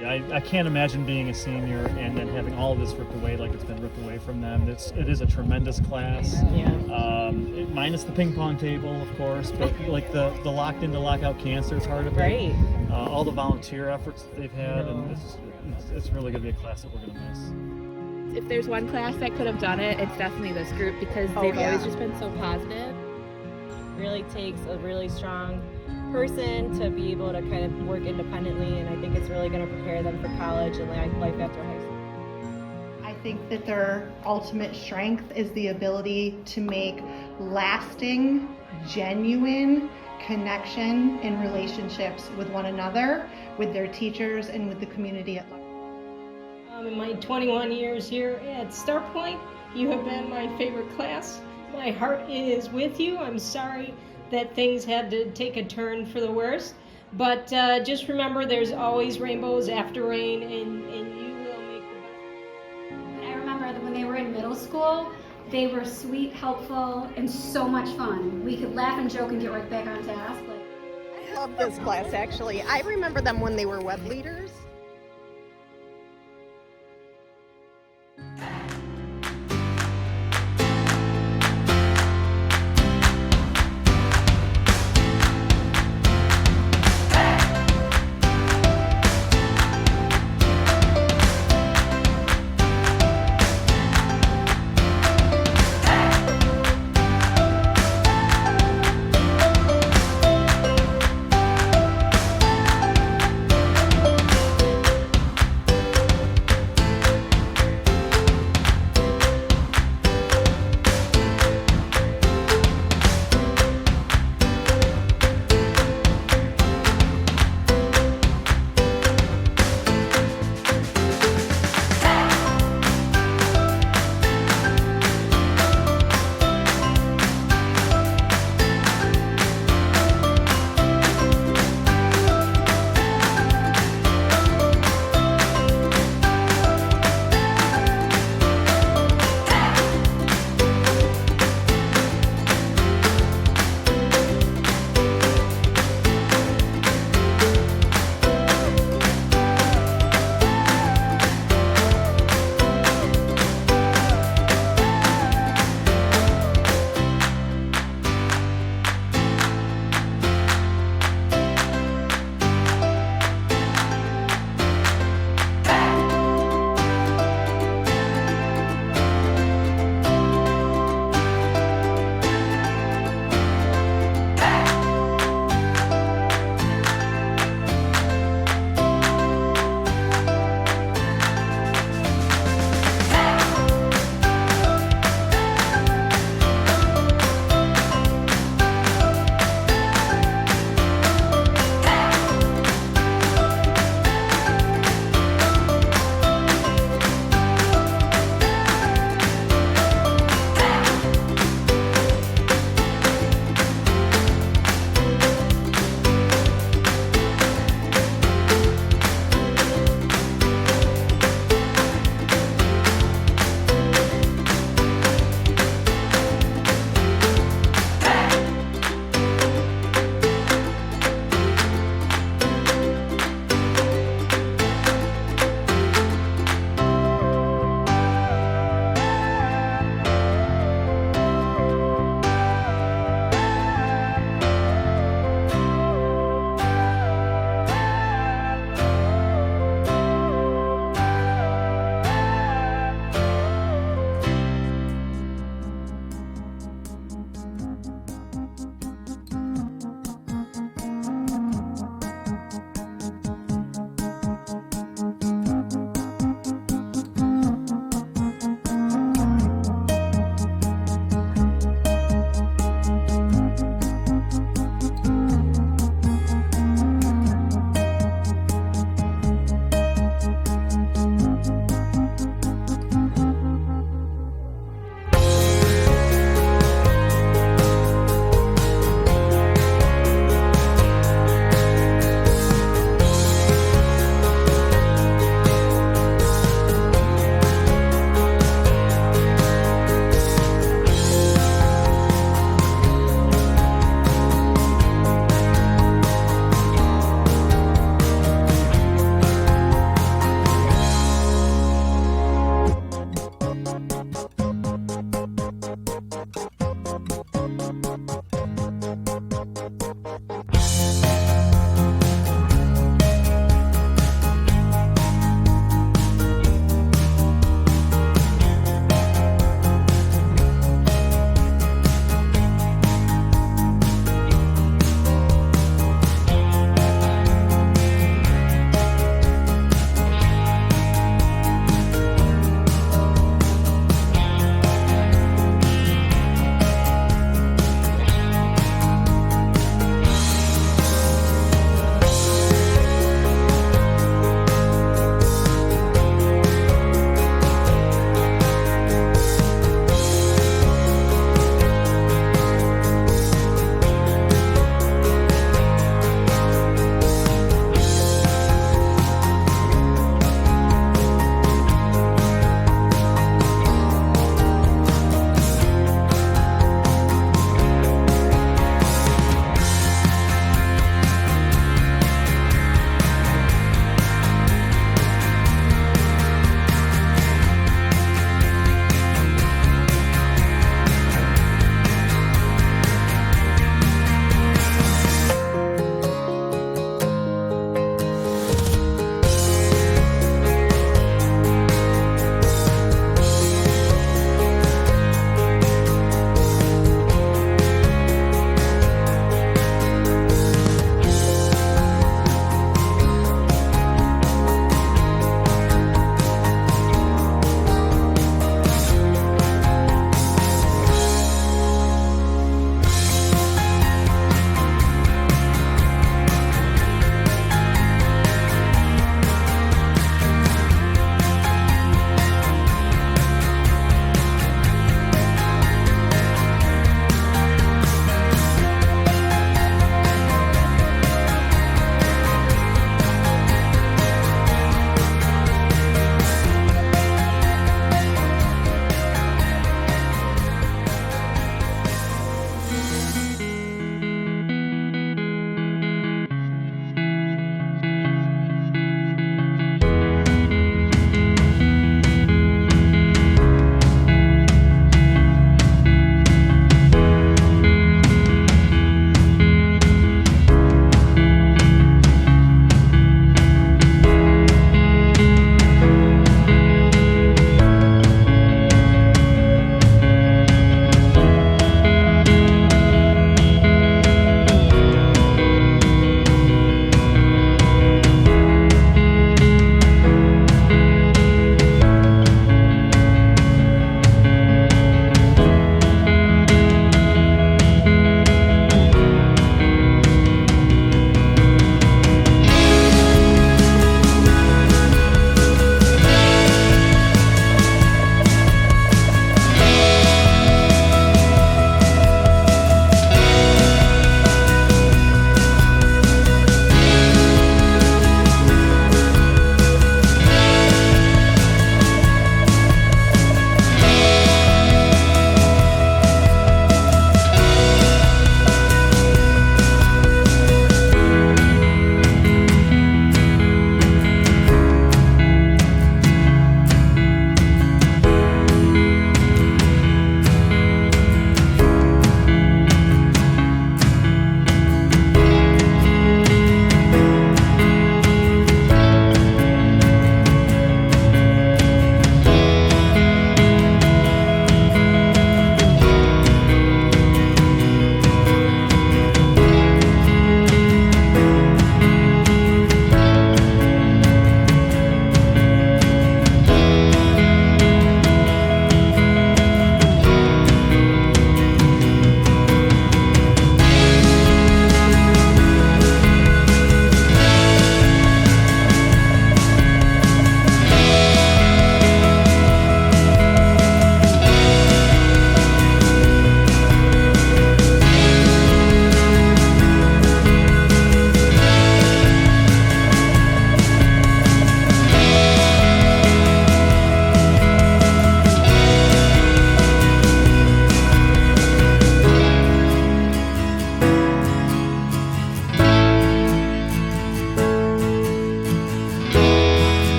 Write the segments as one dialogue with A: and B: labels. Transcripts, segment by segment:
A: Yeah, I can't imagine being a senior and then having all of this ripped away like it's been ripped away from them. It is a tremendous class.
B: Yeah.
A: Minus the ping pong table, of course, but like the locked into lockout cancer part of it.
B: Right.
A: All the volunteer efforts that they've had, and it's really going to be a class that we're going to miss.
C: If there's one class that could have done it, it's definitely this group because they've always just been so positive.
D: Really takes a really strong person to be able to kind of work independently, and I think it's really going to prepare them for college and life after high school.
E: I think that their ultimate strength is the ability to make lasting, genuine connection and relationships with one another, with their teachers, and with the community at large.
F: In my 21 years here at Starpoint, you have been my favorite class. My heart is with you. I'm sorry that things had to take a turn for the worse, but just remember there's always rainbows after rain, and you will make the best.
G: I remember that when they were in middle school, they were sweet, helpful, and so much fun. We could laugh and joke and get right back on task.
B: I love this class, actually. I remember them when they were web leaders.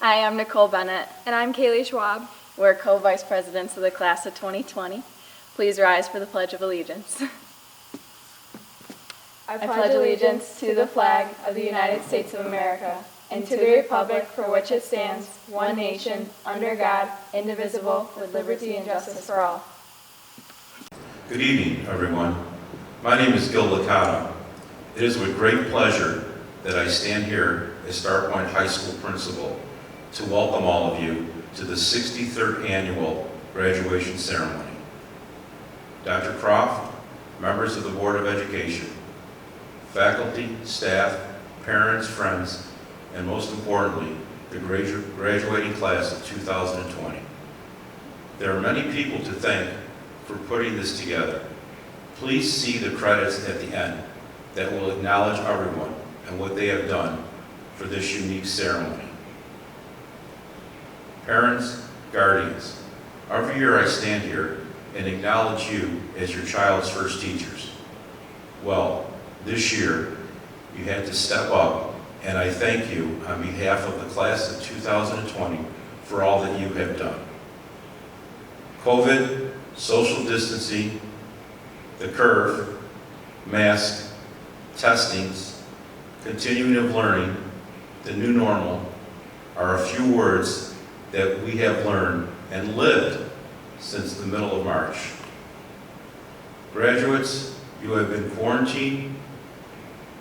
H: Hi, I'm Nicole Bennett.
I: And I'm Kaylee Schwab.
H: We're co-vice presidents of the class of 2020. Please rise for the Pledge of Allegiance. I pledge allegiance to the flag of the United States of America and to the republic for which it stands, one nation, under God, indivisible, with liberty and justice for all.
J: Good evening, everyone. My name is Gil Licata. It is with great pleasure that I stand here as Starpoint High School principal to welcome all of you to the 63rd annual graduation ceremony. Dr. Croft, members of the Board of Education, faculty, staff, parents, friends, and most importantly, the graduating class of 2020. There are many people to thank for putting this together. Please see the credits at the end that will acknowledge everyone and what they have done for this unique ceremony. Parents, guardians, every year I stand here and acknowledge you as your child's first teachers. Well, this year you had to step up, and I thank you on behalf of the class of 2020 for all that you have done. COVID, social distancing, the curve, mask, testings, continuing of learning, the new normal are a few words that we have learned and lived since the middle of March. Graduates, you have been quarantined,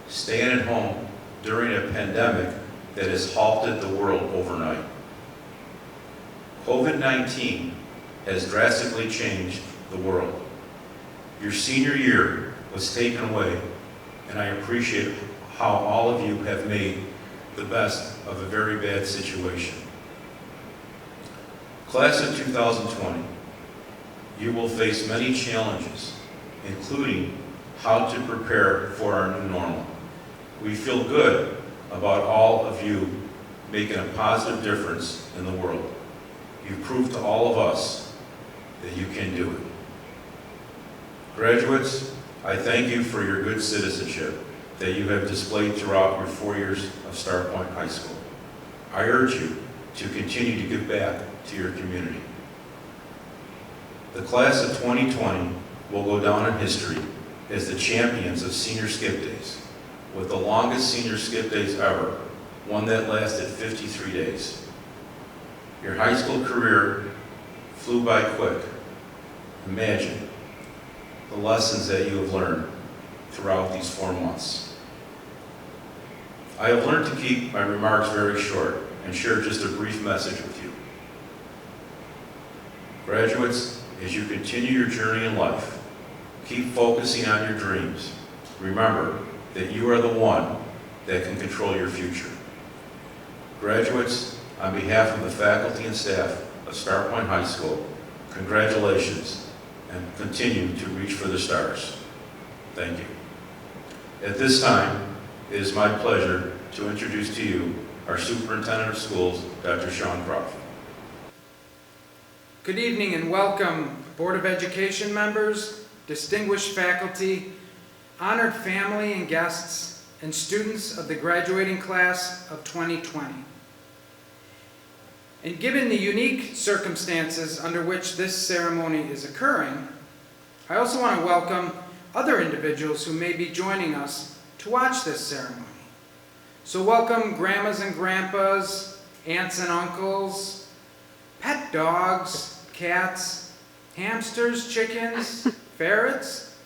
J: staying at home during a pandemic that has halted the world overnight. COVID-19 has drastically changed the world. Your senior year was taken away, and I appreciate how all of you have made the best of a very bad situation. Class of 2020, you will face many challenges, including how to prepare for our new normal. We feel good about all of you making a positive difference in the world. You've proved to all of us that you can do it. Graduates, I thank you for your good citizenship that you have displayed throughout your 4 years of Starpoint High School. I urge you to continue to give back to your community. The class of 2020 will go down in history as the champions of senior skip days, with the longest senior skip days ever, one that lasted 53 days. Your high school career flew by quick. Imagine the lessons that you have learned throughout these 4 months. I have learned to keep my remarks very short and share just a brief message with you. Graduates, as you continue your journey in life, keep focusing on your dreams. Remember that you are the one that can control your future. Graduates, on behalf of the faculty and staff of Starpoint High School, congratulations and continue to reach for the stars. Thank you. At this time, it is my pleasure to introduce to you our Superintendent of Schools, Dr. Sean Croft.
K: Good evening and welcome, Board of Education members, distinguished faculty, honored family and guests, and students of the graduating class of 2020. And given the unique circumstances under which this ceremony is occurring, I also want to welcome other individuals who may be joining us to watch this ceremony. So welcome grandmas and grandpas, aunts and uncles, pet dogs, cats, hamsters, chickens, ferrets,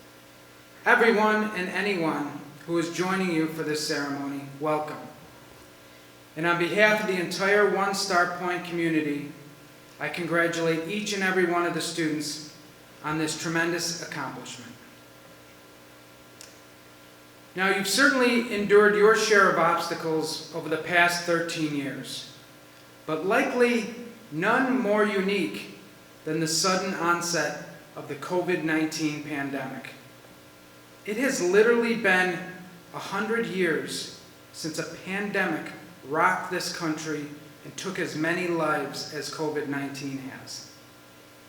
K: everyone and anyone who is joining you for this ceremony, welcome. And on behalf of the entire One Starpoint community, I congratulate each and every one of the students on this tremendous accomplishment. Now, you've certainly endured your share of obstacles over the past 13 years, but likely none more unique than the sudden onset of the COVID-19 pandemic. It has literally been 100 years since a pandemic rocked this country and took as many lives as COVID-19 has.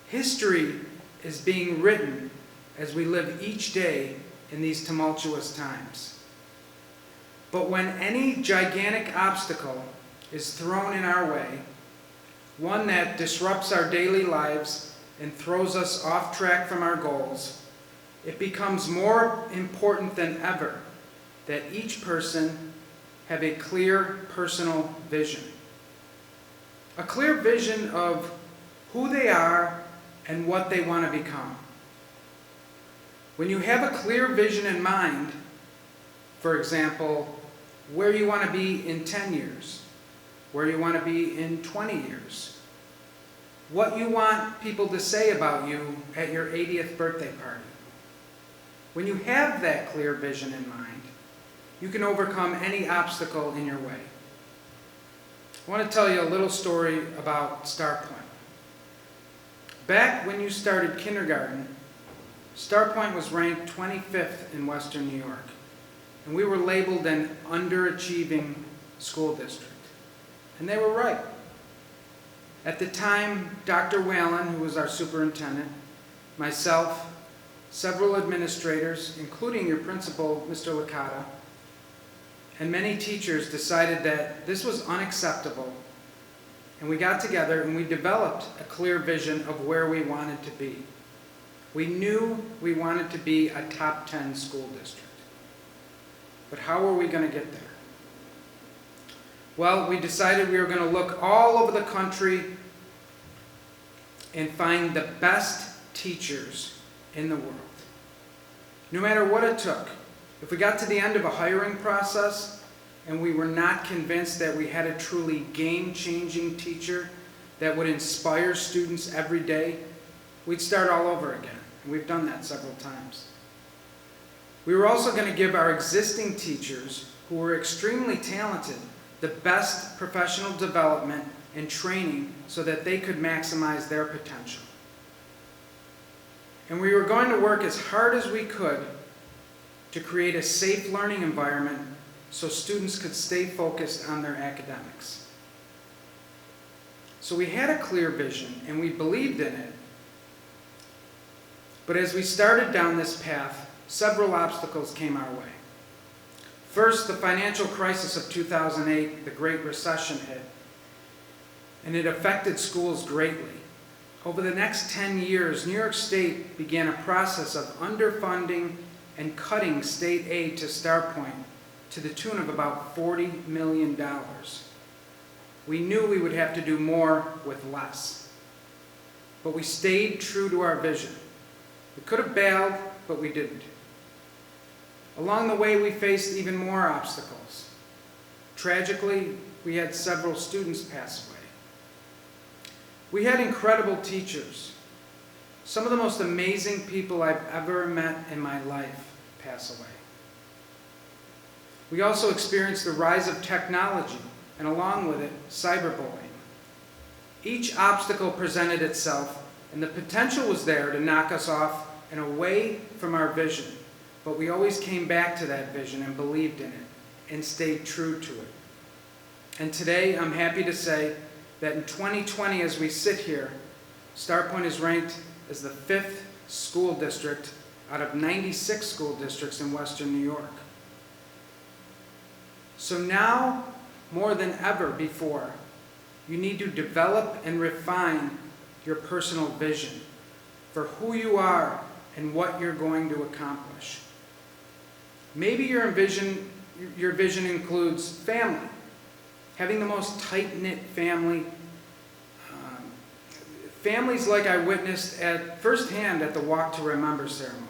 K: History is being written as we live each day in these tumultuous times. But when any gigantic obstacle is thrown in our way, one that disrupts our daily lives and throws us off track from our goals, it becomes more important than ever that each person have a clear personal vision. A clear vision of who they are and what they want to become. When you have a clear vision in mind, for example, where you want to be in 10 years, where you want to be in 20 years, what you want people to say about you at your 80th birthday party. When you have that clear vision in mind, you can overcome any obstacle in your way. I want to tell you a little story about Starpoint. Back when you started kindergarten, Starpoint was ranked 25th in Western New York, and we were labeled an underachieving school district. And they were right. At the time, Dr. Whalen, who was our superintendent, myself, several administrators, including your principal, Mr. Licata, and many teachers decided that this was unacceptable, and we got together and we developed a clear vision of where we wanted to be. We knew we wanted to be a top 10 school district. But how were we going to get there? Well, we decided we were going to look all over the country and find the best teachers in the world. No matter what it took. If we got to the end of a hiring process and we were not convinced that we had a truly game-changing teacher that would inspire students every day, we'd start all over again. And we've done that several times. We were also going to give our existing teachers, who were extremely talented, the best professional development and training so that they could maximize their potential. And we were going to work as hard as we could to create a safe learning environment so students could stay focused on their academics. So we had a clear vision and we believed in it. But as we started down this path, several obstacles came our way. First, the financial crisis of 2008, the Great Recession hit, and it affected schools greatly. Over the next 10 years, New York State began a process of underfunding and cutting state aid to Starpoint to the tune of about $40 million. We knew we would have to do more with less. But we stayed true to our vision. We could have bailed, but we didn't. Along the way, we faced even more obstacles. Tragically, we had several students pass away. We had incredible teachers. Some of the most amazing people I've ever met in my life pass away. We also experienced the rise of technology, and along with it, cyberbullying. Each obstacle presented itself, and the potential was there to knock us off and away from our vision. But we always came back to that vision and believed in it and stayed true to it. And today, I'm happy to say that in 2020, as we sit here, Starpoint is ranked as the 5th school district out of 96 school districts in Western New York. So now, more than ever before, you need to develop and refine your personal vision for who you are and what you're going to accomplish. Maybe your vision includes family, having the most tight-knit family, families like I witnessed firsthand at the Walk to Remember ceremony.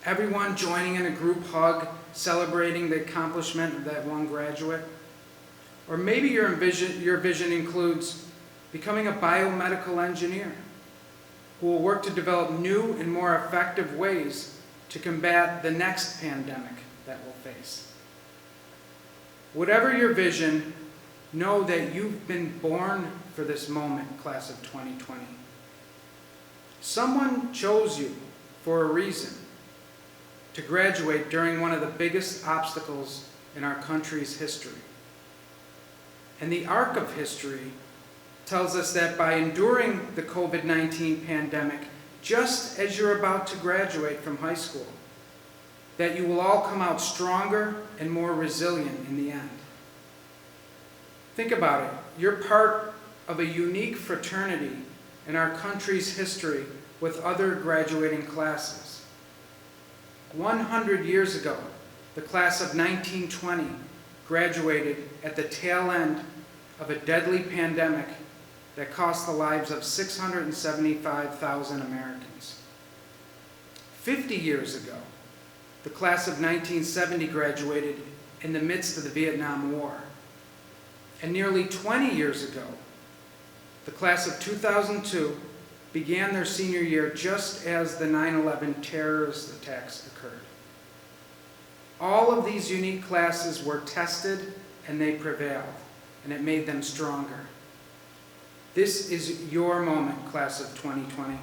K: Everyone joining in a group hug, celebrating the accomplishment of that one graduate. Or maybe your vision includes becoming a biomedical engineer who will work to develop new and more effective ways to combat the next pandemic that we'll face. Whatever your vision, know that you've been born for this moment, class of 2020. Someone chose you for a reason to graduate during one of the biggest obstacles in our country's history. And the arc of history tells us that by enduring the COVID-19 pandemic, just as you're about to graduate from high school, that you will all come out stronger and more resilient in the end. Think about it. You're part of a unique fraternity in our country's history with other graduating classes. 100 years ago, the class of 1920 graduated at the tail end of a deadly pandemic that cost the lives of 675,000 Americans. 50 years ago, the class of 1970 graduated in the midst of the Vietnam War. And nearly 20 years ago, the class of 2002 began their senior year just as the 9/11 terrorist attacks occurred. All of these unique classes were tested and they prevailed, and it made them stronger. This is your moment, class of 2020.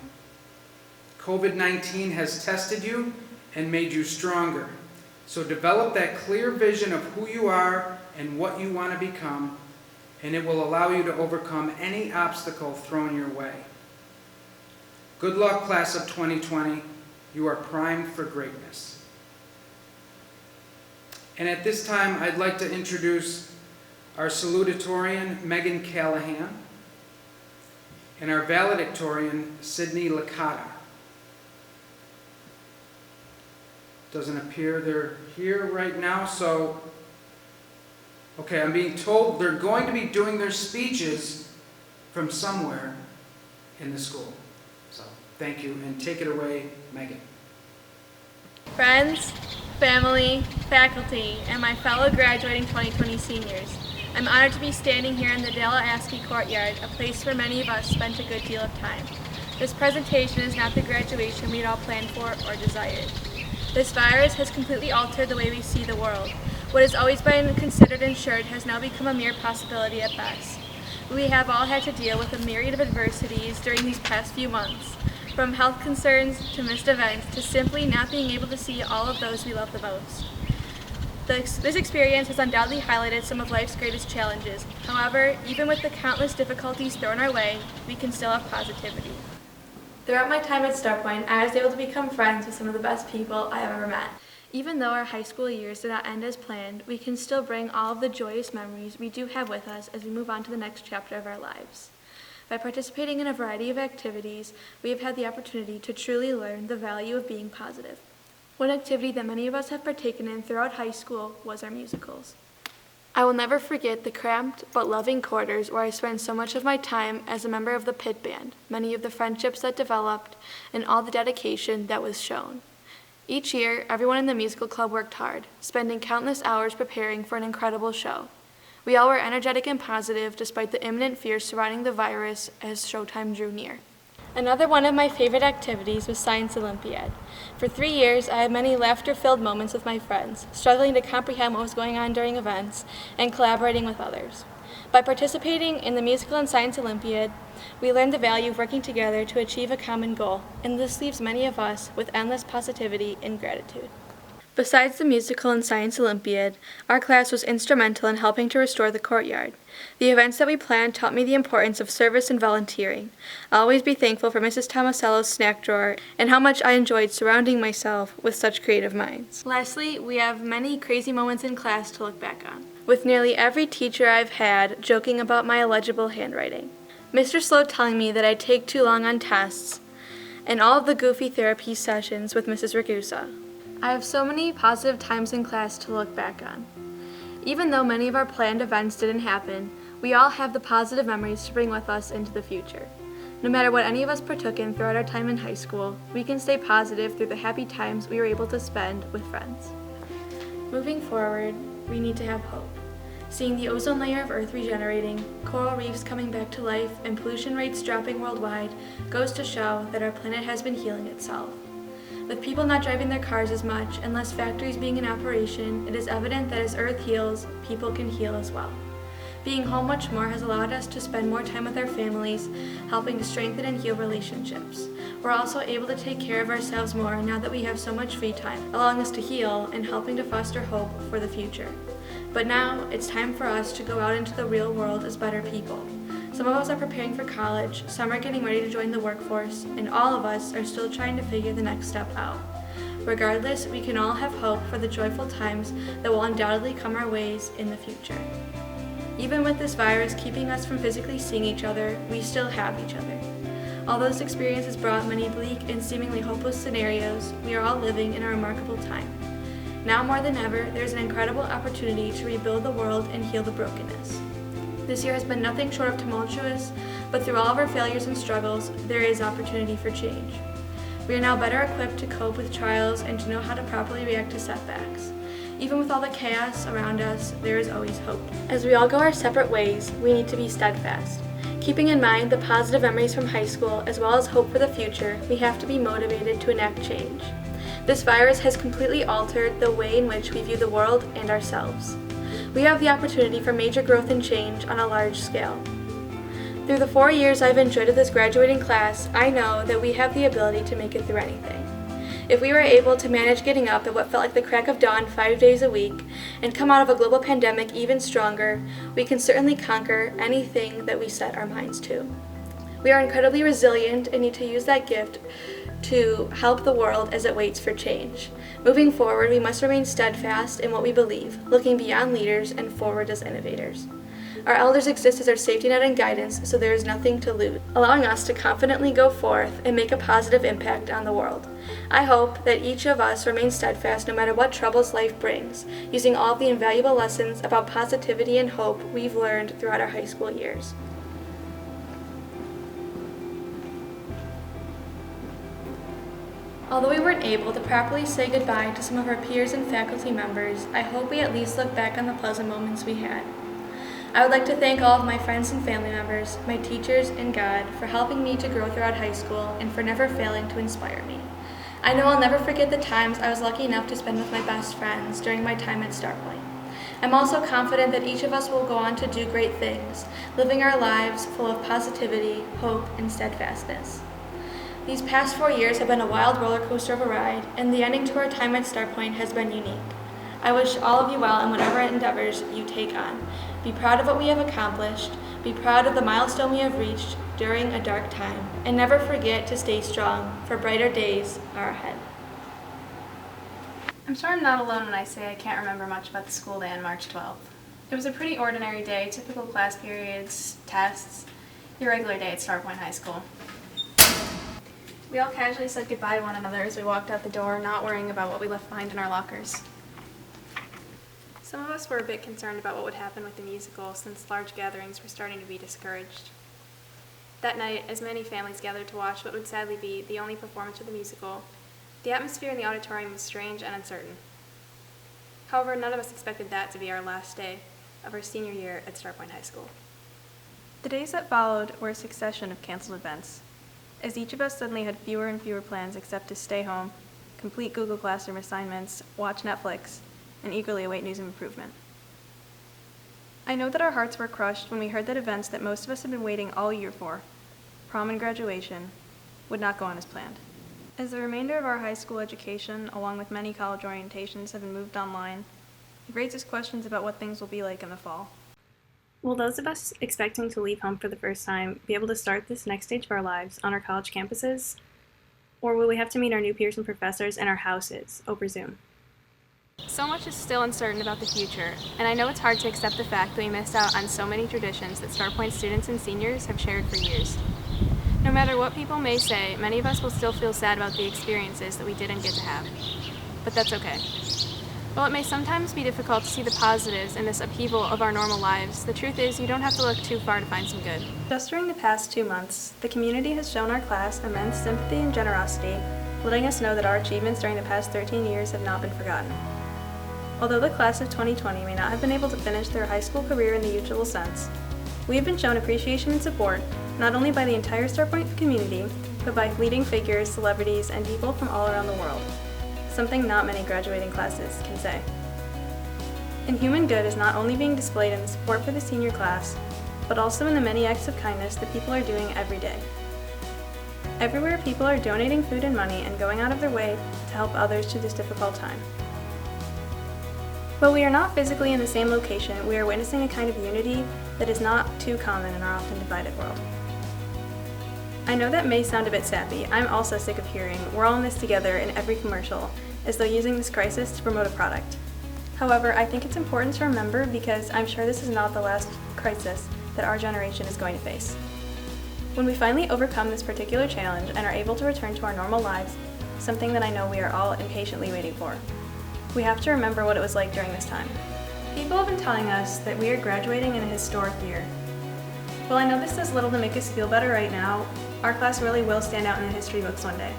K: COVID-19 has tested you and made you stronger. So develop that clear vision of who you are and what you want to become, and it will allow you to overcome any obstacle thrown your way. Good luck, class of 2020. You are primed for greatness. And at this time, I'd like to introduce our salutatorian, Megan Callahan, and our valedictorian, Sydney Licata. Doesn't appear they're here right now, so okay, I'm being told they're going to be doing their speeches from somewhere in the school. So thank you, and take it away, Megan.
H: Friends, family, faculty, and my fellow graduating 2020 seniors, I'm honored to be standing here in the Della Askey Courtyard, a place where many of us spent a good deal of time. This presentation is not the graduation we'd all planned for or desired. This virus has completely altered the way we see the world. What has always been considered ensured has now become a mere possibility at best. We have all had to deal with a myriad of adversities during these past few months, from health concerns to missed events to simply not being able to see all of those we love the most. This experience has undoubtedly highlighted some of life's greatest challenges. However, even with the countless difficulties thrown our way, we can still have positivity. Throughout my time at Starpoint, I was able to become friends with some of the best people I have ever met. Even though our high school years did not end as planned, we can still bring all of the joyous memories we do have with us as we move on to the next chapter of our lives. By participating in a variety of activities, we have had the opportunity to truly learn the value of being positive. One activity that many of us have partaken in throughout high school was our musicals. I will never forget the cramped but loving quarters where I spent so much of my time as a member of the pit band, many of the friendships that developed, and all the dedication that was shown. Each year, everyone in the musical club worked hard, spending countless hours preparing for an incredible show. We all were energetic and positive despite the imminent fears surrounding the virus as showtime drew near. Another one of my favorite activities was Science Olympiad. For 3 years, I had many laughter-filled moments with my friends, struggling to comprehend what was going on during events and collaborating with others. By participating in the Musical and Science Olympiad, we learned the value of working together to achieve a common goal, and this leaves many of us with endless positivity and gratitude. Besides the Musical and Science Olympiad, our class was instrumental in helping to restore the courtyard. The events that we planned taught me the importance of service and volunteering. I'll always be thankful for Mrs. Tomasello's snack drawer and how much I enjoyed surrounding myself with such creative minds. Lastly, we have many crazy moments in class to look back on, with nearly every teacher I've had joking about my illegible handwriting, Mr. Sloat telling me that I take too long on tests, and all of the goofy therapy sessions with Mrs. Ragusa. I have so many positive times in class to look back on. Even though many of our planned events didn't happen, we all have the positive memories to bring with us into the future. No matter what any of us partook in throughout our time in high school, we can stay positive through the happy times we were able to spend with friends. Moving forward, we need to have hope. Seeing the ozone layer of Earth regenerating, coral reefs coming back to life, and pollution rates dropping worldwide goes to show that our planet has been healing itself. With people not driving their cars as much and less factories being in operation, it is evident that as Earth heals, people can heal as well. Being home much more has allowed us to spend more time with our families, helping to strengthen and heal relationships. We're also able to take care of ourselves more now that we have so much free time, allowing us to heal and helping to foster hope for the future. But now, it's time for us to go out into the real world as better people. Some of us are preparing for college, some are getting ready to join the workforce, and all of us are still trying to figure the next step out. Regardless, we can all have hope for the joyful times that will undoubtedly come our ways in the future. Even with this virus keeping us from physically seeing each other, we still have each other. Although this experience has brought many bleak and seemingly hopeless scenarios, we are all living in a remarkable time. Now more than ever, there is an incredible opportunity to rebuild the world and heal the brokenness. This year has been nothing short of tumultuous, but through all of our failures and struggles, there is opportunity for change. We are now better equipped to cope with trials and to know how to properly react to setbacks. Even with all the chaos around us, there is always hope. As we all go our separate ways, we need to be steadfast. Keeping in mind the positive memories from high school as well as hope for the future, we have to be motivated to enact change. This virus has completely altered the way in which we view the world and ourselves. We have the opportunity for major growth and change on a large scale. Through the 4 years I've enjoyed with this graduating class, I know that we have the ability to make it through anything. If we were able to manage getting up at what felt like the crack of dawn 5 days a week and come out of a global pandemic even stronger, we can certainly conquer anything that we set our minds to. We are incredibly resilient and need to use that gift to help the world as it waits for change. Moving forward, we must remain steadfast in what we believe, looking beyond leaders and forward as innovators. Our elders exist as our safety net and guidance, so there is nothing to lose, allowing us to confidently go forth and make a positive impact on the world. I hope that each of us remains steadfast no matter what troubles life brings, using all of the invaluable lessons about positivity and hope we've learned throughout our high school years. Although we weren't able to properly say goodbye to some of our peers and faculty members, I hope we at least look back on the pleasant moments we had. I would like to thank all of my friends and family members, my teachers, and God for helping me to grow throughout high school and for never failing to inspire me. I know I'll never forget the times I was lucky enough to spend with my best friends during my time at Starpoint. I'm also confident that each of us will go on to do great things, living our lives full of positivity, hope, and steadfastness. These past 4 years have been a wild roller coaster of a ride, and the ending to our time at Starpoint has been unique. I wish all of you well in whatever endeavors you take on. Be proud of what we have accomplished, be proud of the milestone we have reached during a dark time, and never forget to stay strong, for brighter days are ahead.
I: I'm sure I'm not alone when I say I can't remember much about the school day on March 12th. It was a pretty ordinary day, typical class periods, tests, your regular day at Starpoint High School. We all casually said goodbye to one another as we walked out the door, not worrying about what we left behind in our lockers. Some of us were a bit concerned about what would happen with the musical since large gatherings were starting to be discouraged. That night, as many families gathered to watch what would sadly be the only performance of the musical, the atmosphere in the auditorium was strange and uncertain. However, none of us expected that to be our last day of our senior year at Starpoint High School. The days that followed were a succession of canceled events, as each of us suddenly had fewer and fewer plans except to stay home, complete Google Classroom assignments, watch Netflix, and eagerly await news of improvement. I know that our hearts were crushed when we heard that events that most of us had been waiting all year for, prom and graduation, would not go on as planned. As the remainder of our high school education, along with many college orientations, have been moved online, it raises questions about what things will be like in the fall. Will those of us expecting to leave home for the first time be able to start this next stage of our lives on our college campuses? Or will we have to meet our new peers and professors in our houses over Zoom? So much is still uncertain about the future, and I know it's hard to accept the fact that we missed out on so many traditions that Starpoint students and seniors have shared for years. No matter what people may say, many of us will still feel sad about the experiences that we didn't get to have. But that's okay. While it may sometimes be difficult to see the positives in this upheaval of our normal lives, the truth is you don't have to look too far to find some good. Just during the past 2 months, the community has shown our class immense sympathy and generosity, letting us know that our achievements during the past 13 years have not been forgotten. Although the class of 2020 may not have been able to finish their high school career in the usual sense, we have been shown appreciation and support not only by the entire Starpoint community, but by leading figures, celebrities, and people from all around the world, something not many graduating classes can say. And human good is not only being displayed in the support for the senior class, but also in the many acts of kindness that people are doing every day. Everywhere, people are donating food and money and going out of their way to help others through this difficult time. While we are not physically in the same location, we are witnessing a kind of unity that is not too common in our often divided world. I know that may sound a bit sappy. I'm also sick of hearing, "We're all in this together" in every commercial, as though using this crisis to promote a product.
H: However, I think it's important to remember because I'm sure this is not the last crisis that our generation is going to face. When we finally overcome this particular challenge and are able to return to our normal lives, something that I know we are all impatiently waiting for, we have to remember what it was like during this time. People have been telling us that we are graduating in a historic year. While I know this does little to make us feel better right now, our class really will stand out in the history books one day.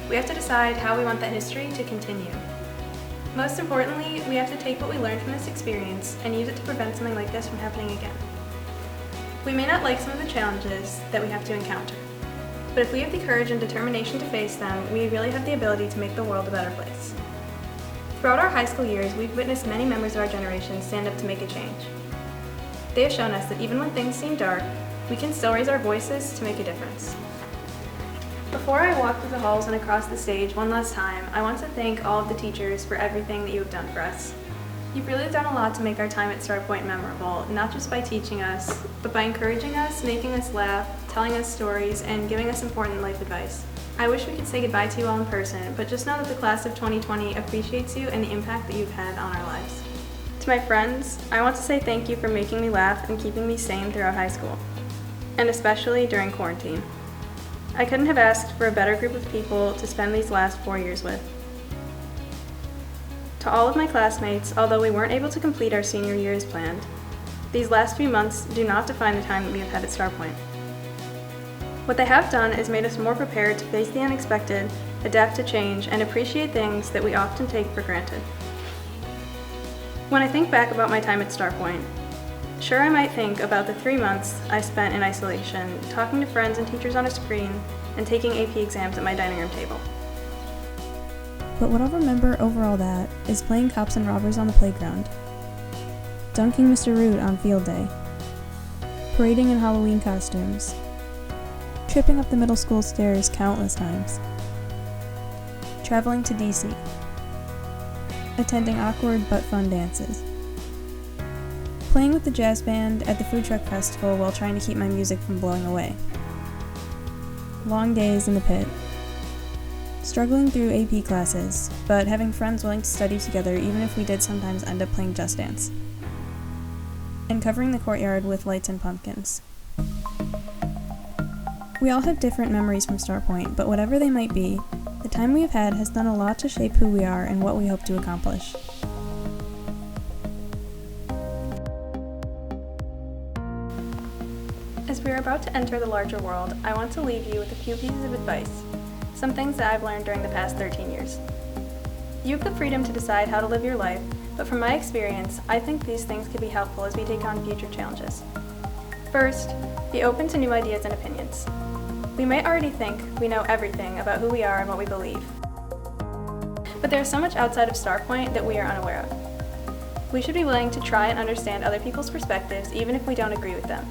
H: We have to decide how we want that history to continue. Most importantly, we have to take what we learned from this experience and use it to prevent something like this from happening again. We may not like some of the challenges that we have to encounter, but if we have the courage and determination to face them, we really have the ability to make the world a better place. Throughout our high school years, we've witnessed many members of our generation stand up to make a change. They have shown us that even when things seem dark, we can still raise our voices to make a difference. Before I walk through the halls and across the stage one last time, I want to thank all of the teachers for everything that you have done for us. You've really done a lot to make our time at Starpoint memorable, not just by teaching us, but by encouraging us, making us laugh, telling us stories, and giving us important life advice. I wish we could say goodbye to you all in person, but just know that the class of 2020 appreciates you and the impact that you've had on our lives. To my friends, I want to say thank you for making me laugh and keeping me sane throughout high school, and especially during quarantine. I couldn't have asked for a better group of people to spend these last 4 years with. To all of my classmates, although we weren't able to complete our senior year as planned, these last few months do not define the time that we have had at Starpoint. What they have done is made us more prepared to face the unexpected, adapt to change, and appreciate things that we often take for granted. When I think back about my time at Starpoint, sure, I might think about the 3 months I spent in isolation, talking to friends and teachers on a screen, and taking AP exams at my dining room table.
L: But what I'll remember over all that is playing cops and robbers on the playground, dunking Mr. Root on field day, parading in Halloween costumes, tripping up the middle school stairs countless times, traveling to DC, attending awkward but fun dances, playing with the jazz band at the food truck festival while trying to keep my music from blowing away, long days in the pit, struggling through AP classes, but having friends willing to study together even if we did sometimes end up playing Just Dance, and covering the courtyard with lights and pumpkins. We all have different memories from Starpoint, but whatever they might be, the time we have had has done a lot to shape who we are and what we hope to accomplish.
H: As we are about to enter the larger world, I want to leave you with a few pieces of advice, some things that I've learned during the past 13 years. You have the freedom to decide how to live your life, but from my experience, I think these things could be helpful as we take on future challenges. First, be open to new ideas and opinions. We might already think we know everything about who we are and what we believe, but there's so much outside of Starpoint that we are unaware of. We should be willing to try and understand other people's perspectives even if we don't agree with them.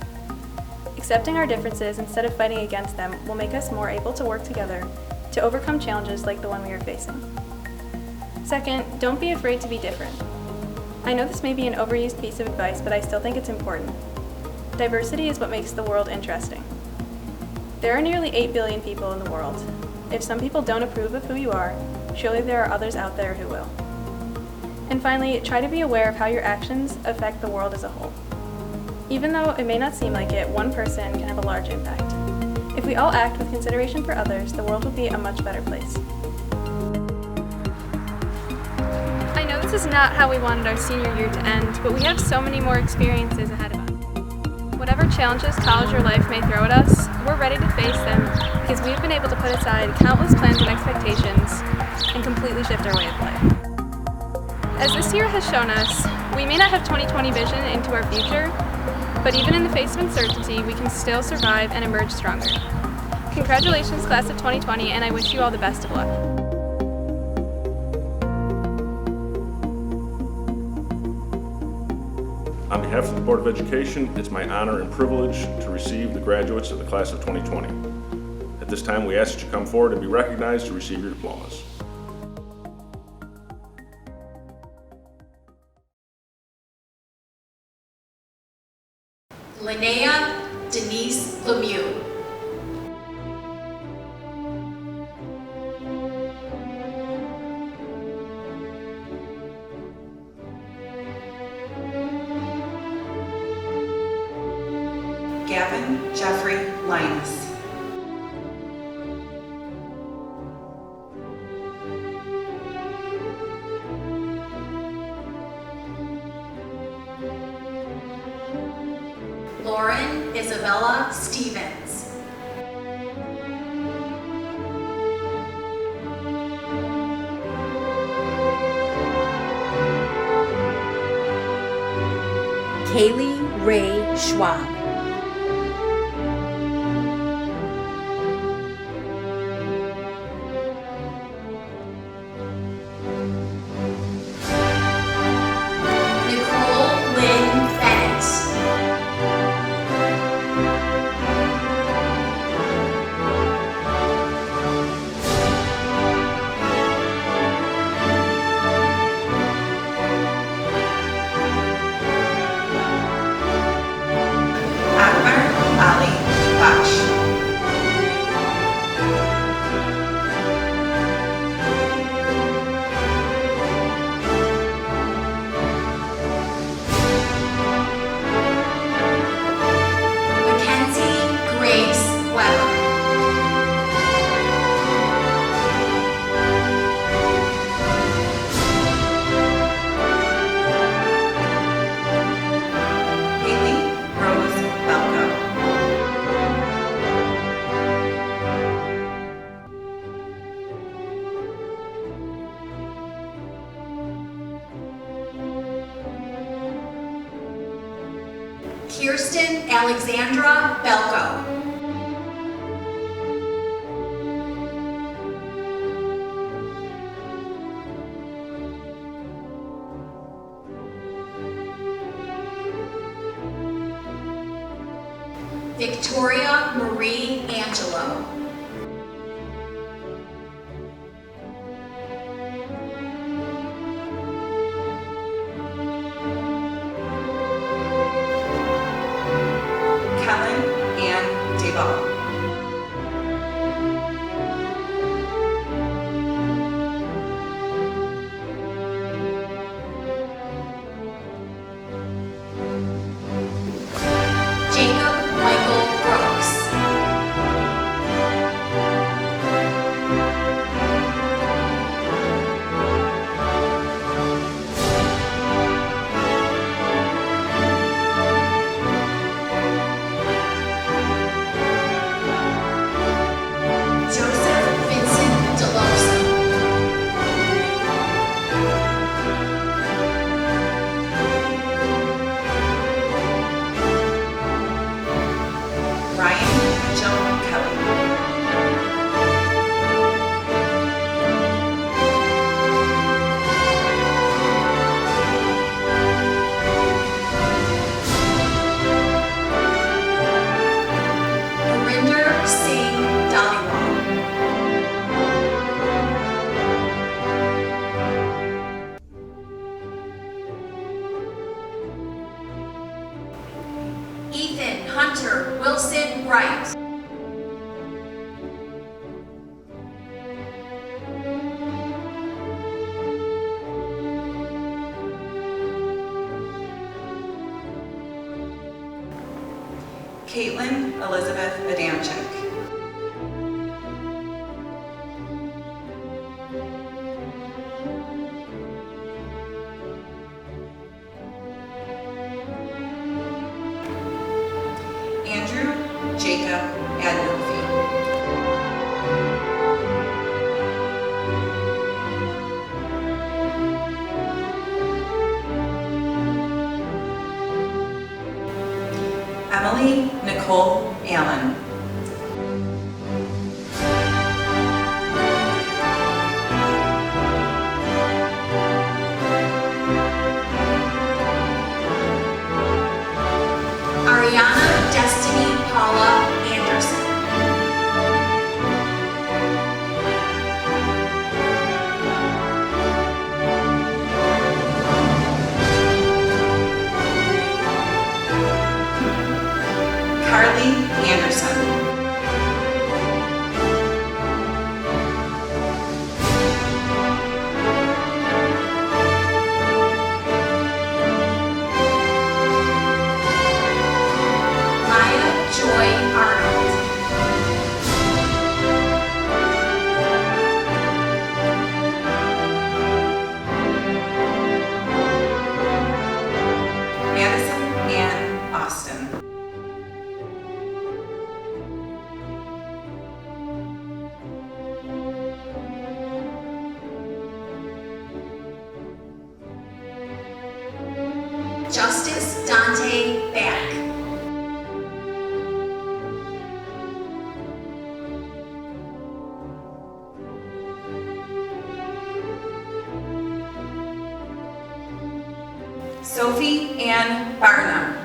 H: Accepting our differences instead of fighting against them will make us more able to work together to overcome challenges like the one we are facing. Second, don't be afraid to be different. I know this may be an overused piece of advice, but I still think it's important. Diversity is what makes the world interesting. There are nearly 8 billion people in the world. If some people don't approve of who you are, surely there are others out there who will. And finally, try to be aware of how your actions affect the world as a whole. Even though it may not seem like it, one person can have a large impact. If we all act with consideration for others, the world will be a much better place. I know this is not how we wanted our senior year to end, but we have so many more experiences ahead of us. Whatever challenges college or life may throw at us, we're ready to face them because we have been able to put aside countless plans and expectations and completely shift our way of life. As this year has shown us, we may not have 20/20 vision into our future, but even in the face of uncertainty, we can still survive and emerge stronger. Congratulations, class of 2020, and I wish you all the best of luck.
M: On behalf of the Board of Education, it's my honor and privilege to receive the graduates of the class of 2020. At this time, we ask that you come forward and be recognized to receive your diplomas.
N: Linnea Denise Lemieux.
O: Gavin Jeffrey Linus.
N: Lauren Isabella Stevens.
P: Kaylee Ray Schwab.
N: Nicole Lynn Bennett.
O: Akbar Ali Baksh.
N: Mackenzie Grace Weber.
O: Haley Rose Belko.
N: Kirsten Alexandra Belko. Victoria Marie Angelo.
O: Kellen Ann Debal.
N: Jacob Michael Brooks. Joseph Vincent Delosa.
O: Ryan Joan Kelly.
N: Arinder Singh Dhaliwal. Ethan Hunter Wilson Wright.
O: Caitlin Elizabeth Adamczyk. Andrew Jacob Adnolfi. Emily Nicole Allen.
N: Ariana Destiny Paula Anderson.
O: Carly Anderson.
N: Dante Back.
O: Sophie Ann Barnum.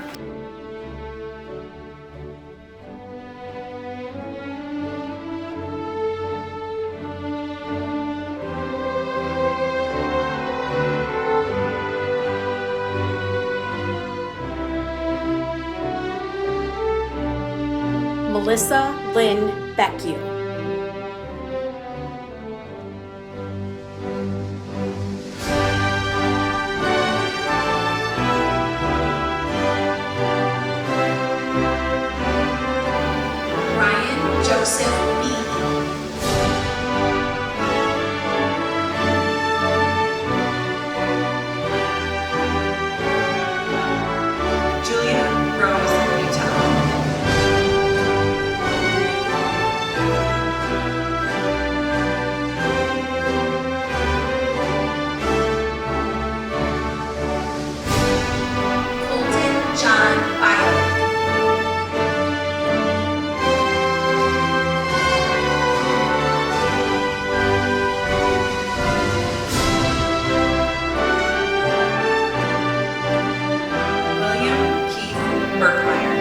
P: Melissa Lynn Beckiu.
N: Ryan Joseph Behe.
O: Julia Rose Newtown.
N: Colton John Violet.
O: William Keith Berkmeyer.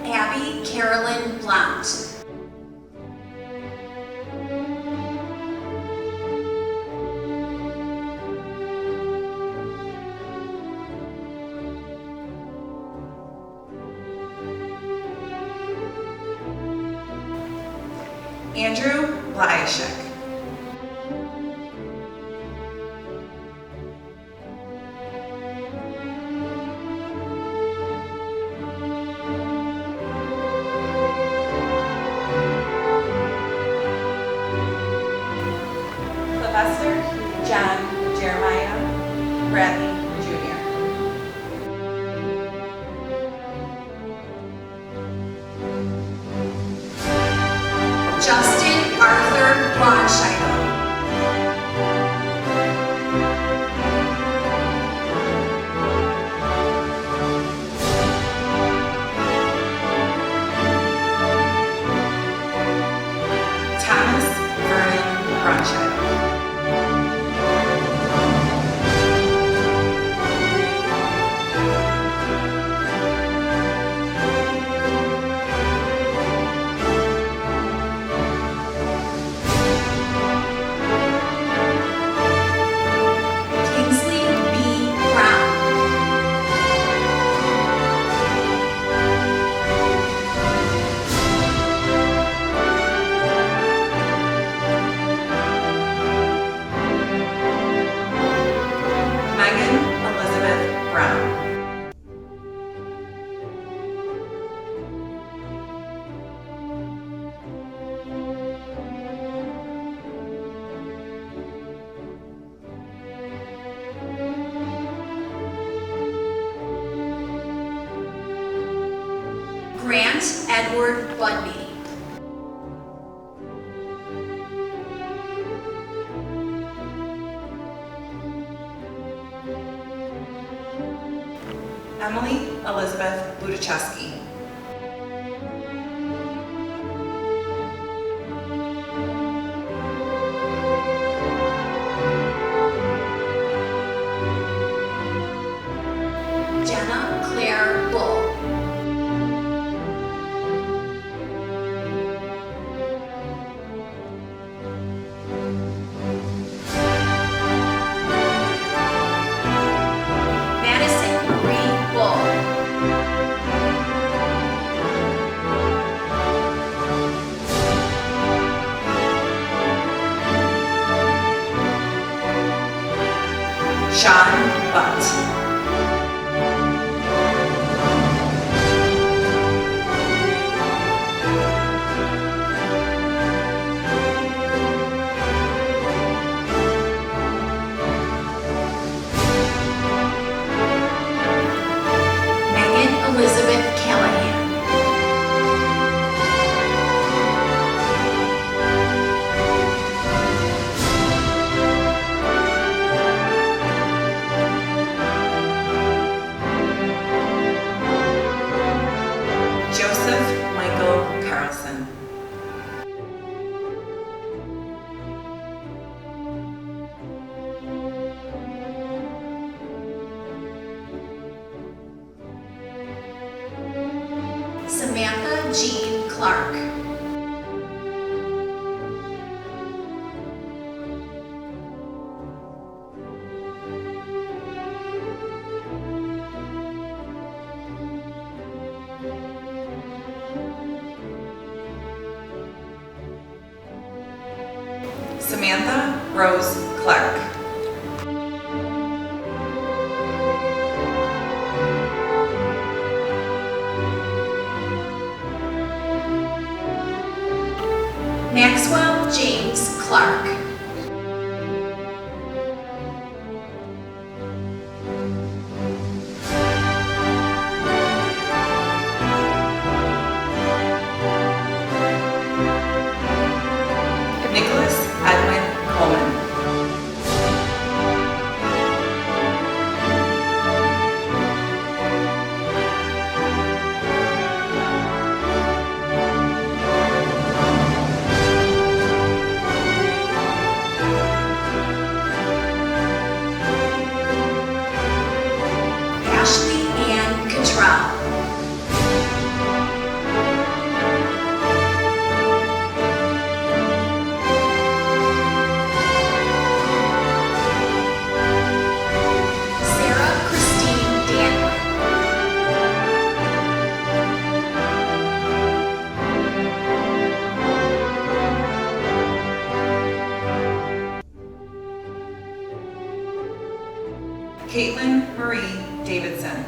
N: Abby Carolyn Blount.
O: Andrew Blyashek. Sylvester John Jeremiah Bradley Jr.
N: Justin Arthur Braunscheitel.
O: Thomas Vernon Braunscheitel.
N: Kingsley B. Brown.
O: Megan Elizabeth Brown.
N: Grant Edward Bundy.
O: Emily Elizabeth Budichewski.
N: Jenna Claire Bull. Madison Marie Bull.
O: Sean Butt.
N: Samantha Jean Clark.
O: Samantha Rose Clark.
N: Maxwell James Clark.
O: Nicholas Edwin Coleman.
N: Ashley Ann Cottrell. Sarah Christine Danwood.
O: Caitlin Marie Davidson.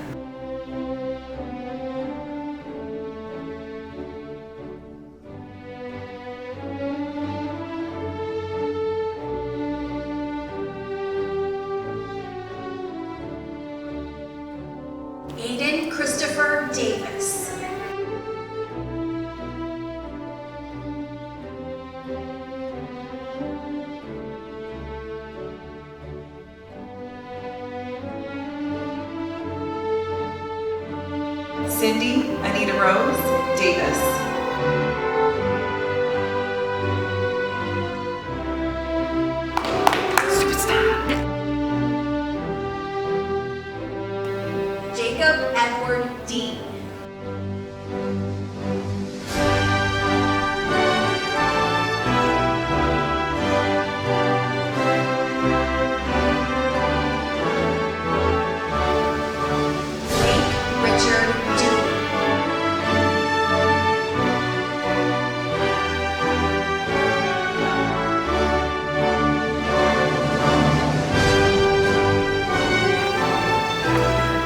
N: Aiden Christopher Davis.
O: Cindy Anita Rose Davis.
N: Jacob Edward Dean. Blake Richard Dewey.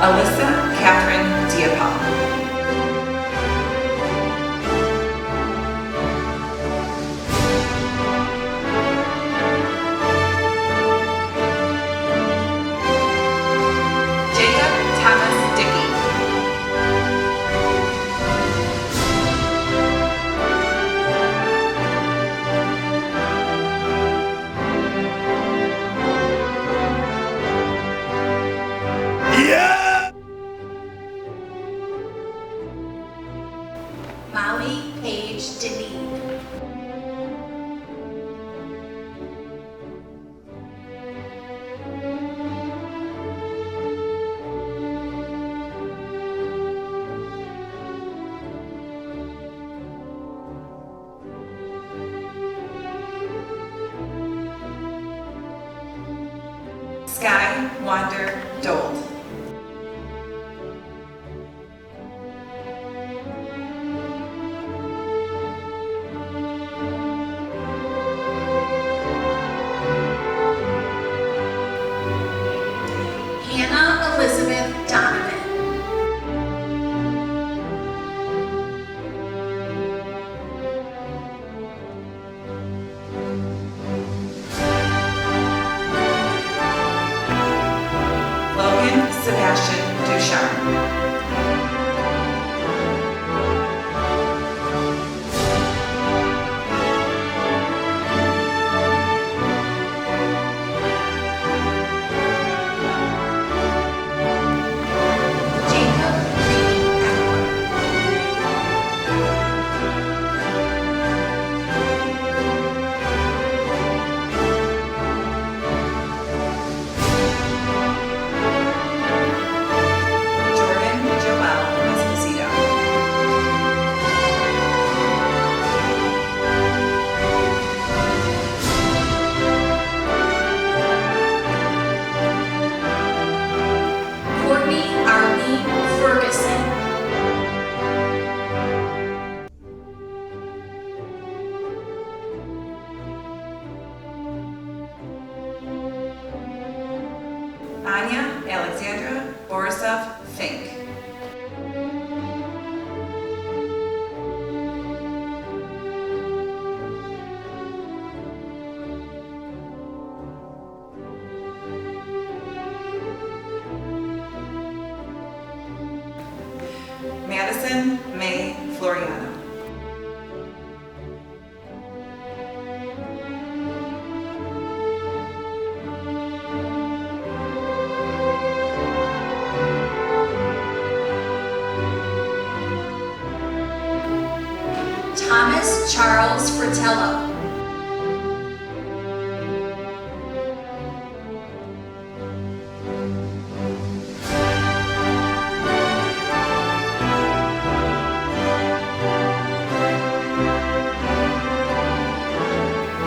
O: Alyssa Catherine Diapal. Jacob Thomas Dickey.
N: Molly Page Deneen.
O: Sky Wander Dold.
N: Hannah Elizabeth Donovan.
O: Logan Sebastian Ducharme.
N: Jacob Reed Edward.
O: Jordan Madison May Floriano.
N: Thomas Charles Fratello.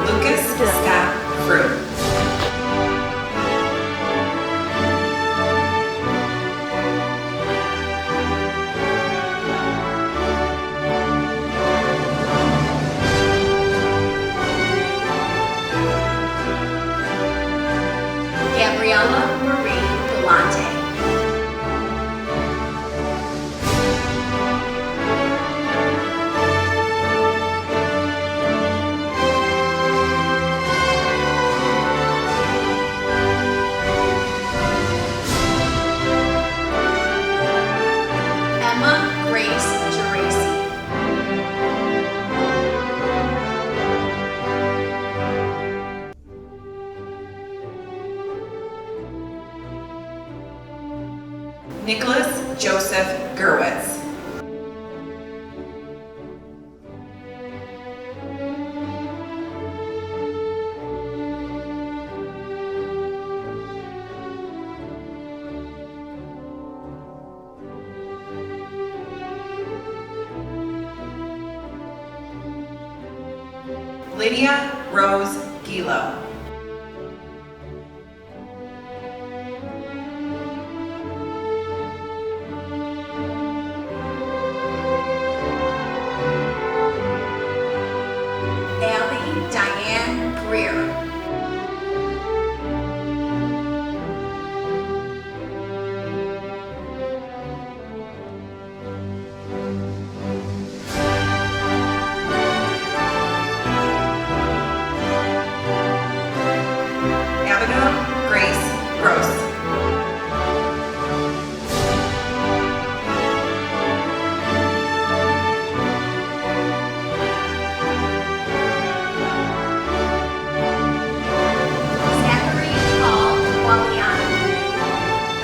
O: Lucas Scott Frew.
N: Gabriella Marie Galante. Emma Grace Geraci.
O: Nicholas Joseph Gerwitz. Lydia Rose Gilo.
N: Allie Diane Greer.
O: Abigail Grace Gross.
N: Zachary Paul Waliano.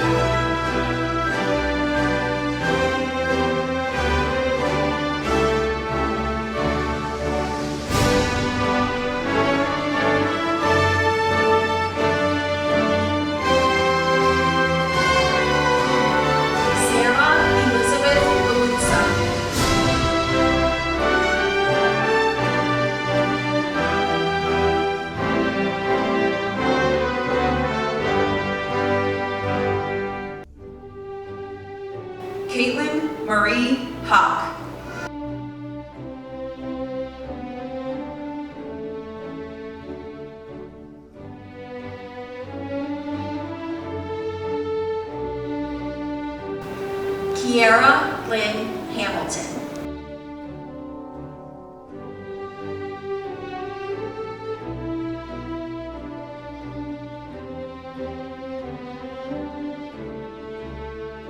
N: Sarah Elizabeth Galuzza.
O: Caitlin Marie Hawk.
N: Kiara Lynn Hamilton.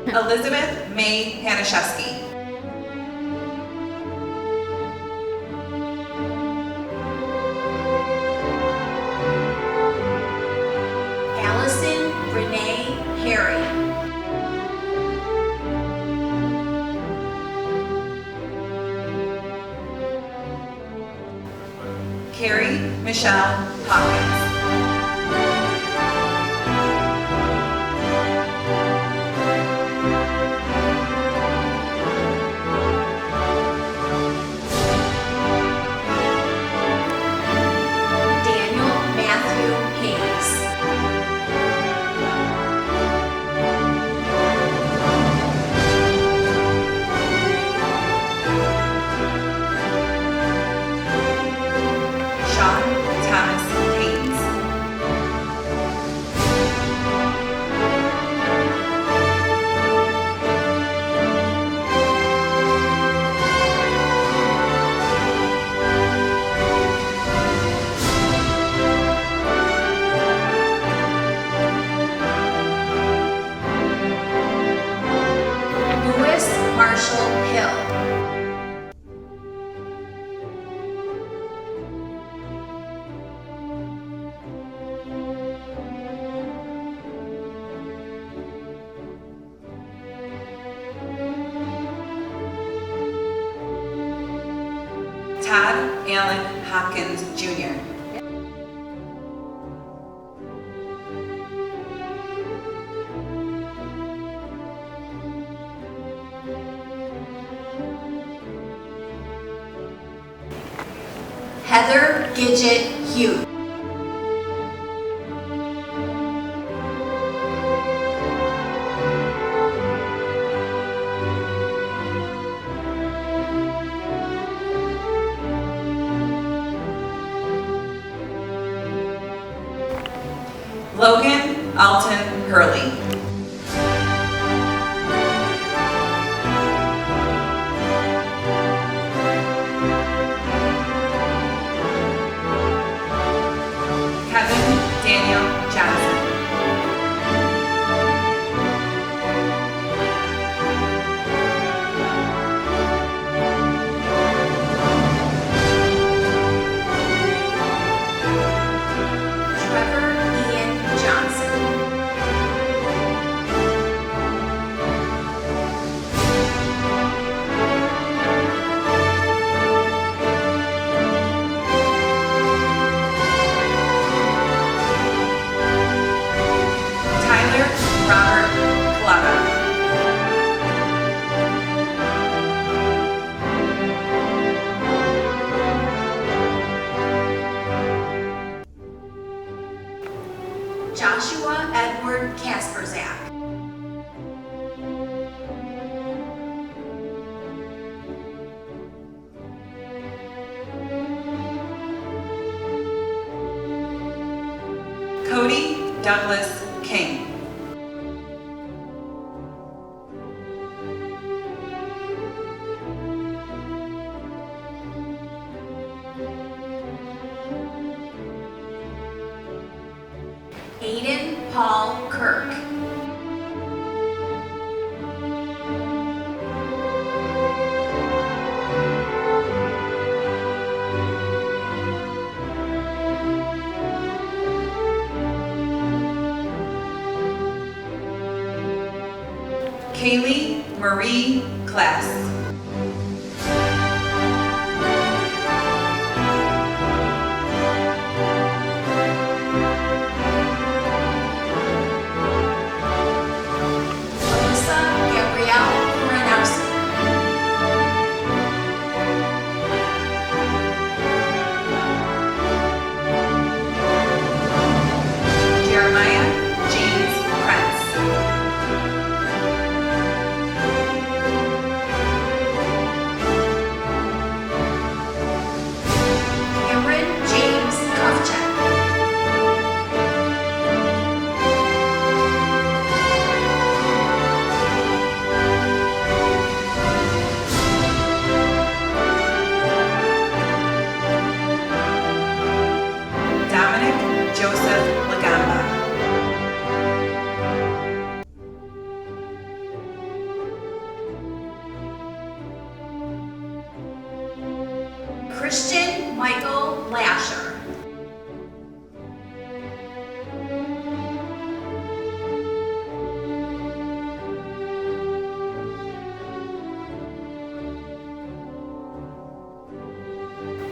O: Elizabeth May Hanishevsky.
N: Allison Renee Harry.
O: Carrie Michelle Hawkins.
N: Daniel Matthew Hayes.
O: Sean Thomas Hayes.
N: Marshall Hill.
O: Todd Allen Hopkins, Jr.
N: Heather Gidget Hughes.
O: Logan Alton Hurley. Kevin Daniel Johnson.
N: Trevor Ian Johnson.
O: Tyler Robert Collada.
N: Joshua Edward Kasperzak.
O: Cody Douglas King.
N: Aiden Paul Kirk.
O: Kaylee Marie Klass.
N: Alyssa Gabrielle Koranowski.
O: Jeremiah James Prince.
N: Cameron James Kovchek.
O: Dominic Joseph Lagamba.
N: Christian Michael Lasher.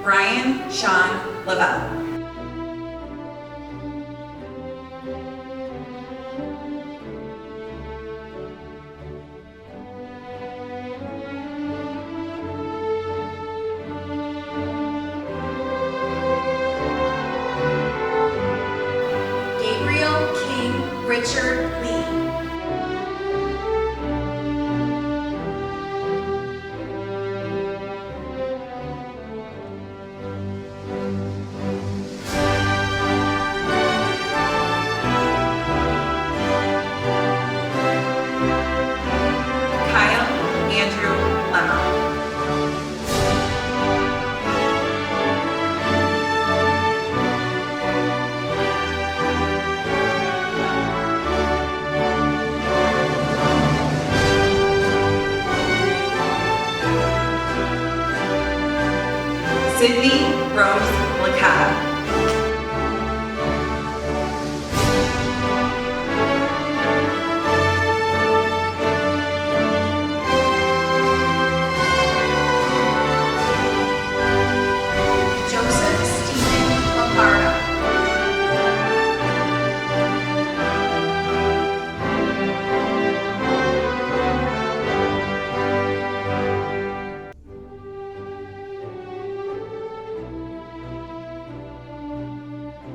O: Brian Sean Lavelle.
N: Gabriel King Richard Lee.
O: Kyle Andrew Lemma. Sydney Rose Licata.
N: Joseph Stephen Lombardo.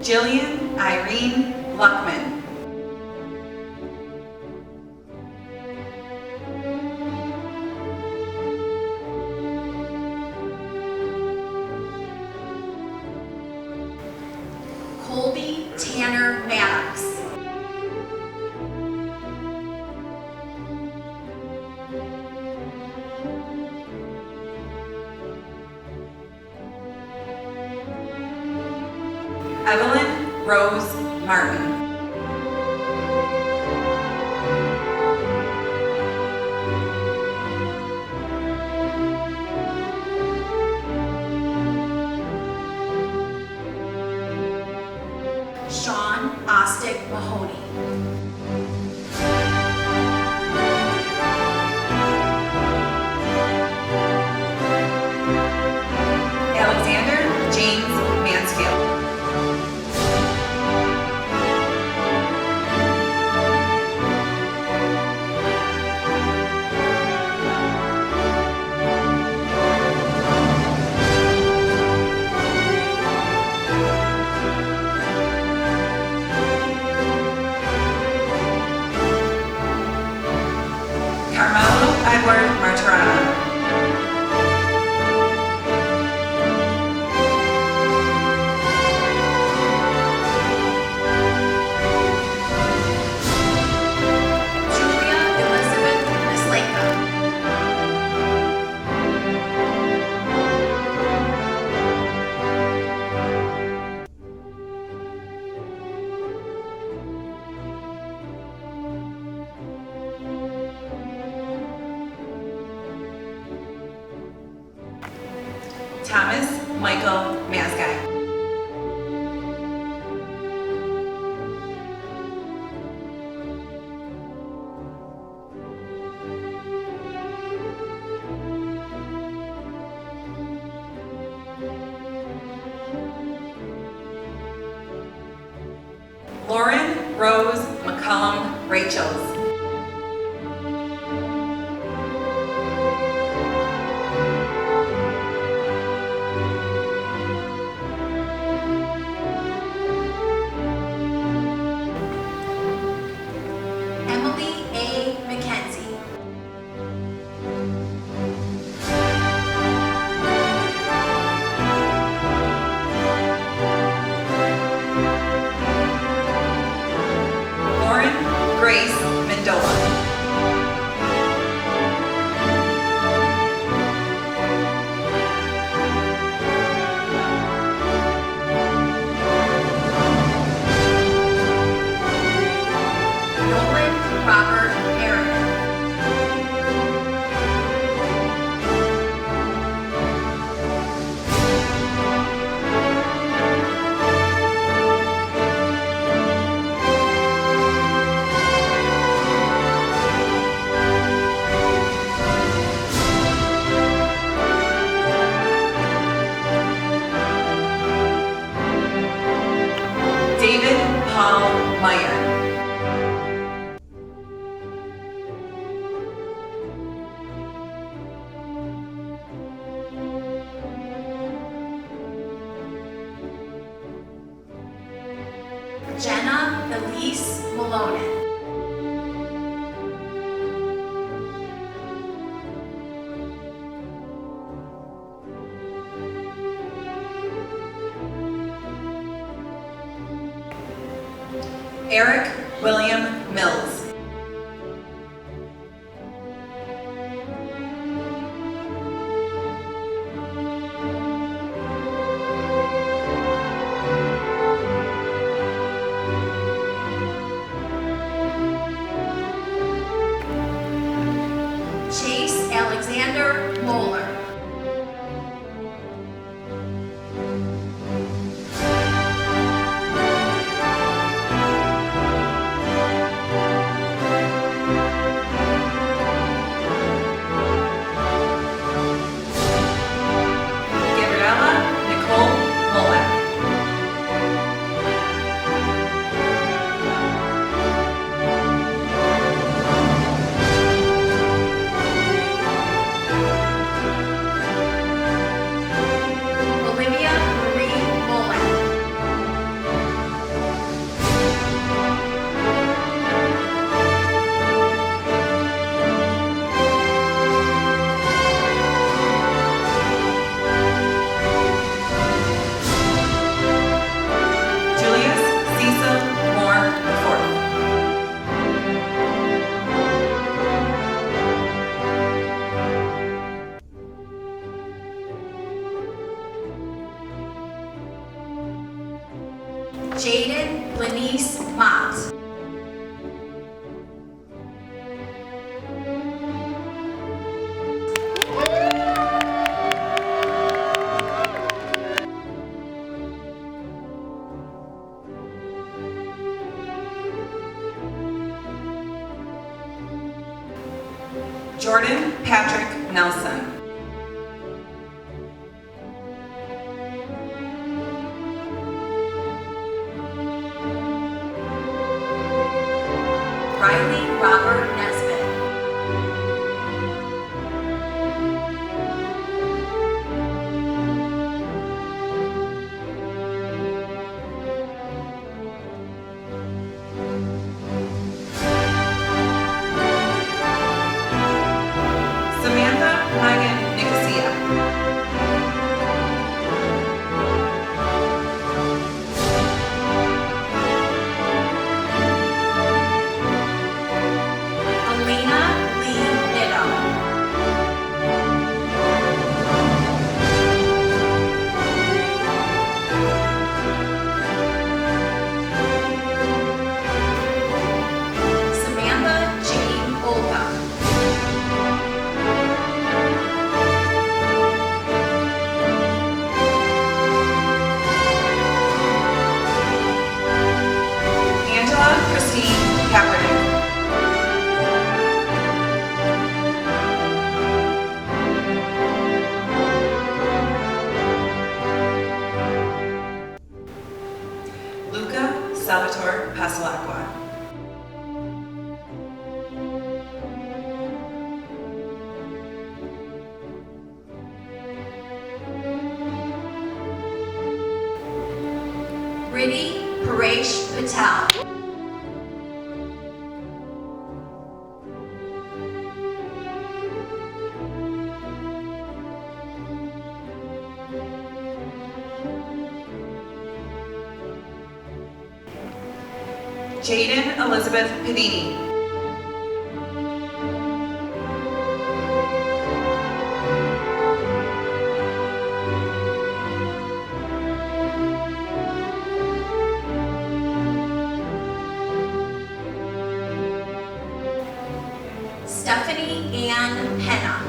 O: Jillian Irene Luckman.
N: Colby Tanner Maddox.
O: Evelyn Rose Martin.
N: Sean Ostick Mahoney.
O: Alexander James Mansfield. Carmelo Edward Martirana.
N: Julia Elizabeth Misleka.
O: Thomas Michael Masguy. Lauren Rose McCullum Rachels.
N: Emily A. McKenzie.
O: Lauren Grace Mendola.
N: Nolan Robert Aaron.
O: David Paul Meyer.
N: Jenna Elise Malonen.
O: Eric William Mills.
N: Chase Alexander Moeller. Jaden Lanice Mott.
O: Jordan Patrick Nelson.
N: Riley Robert Nesbitt.
O: Samantha Megan Nicosia.
N: Alina Lee Nitto. Samantha Jane Oldham.
O: Angela Christine Kaepernick. Luca Salvatore Pasalacqua.
N: Riddhi Paresh Patel.
O: Jaden Elizabeth Padini.
N: Stephanie Ann Penna.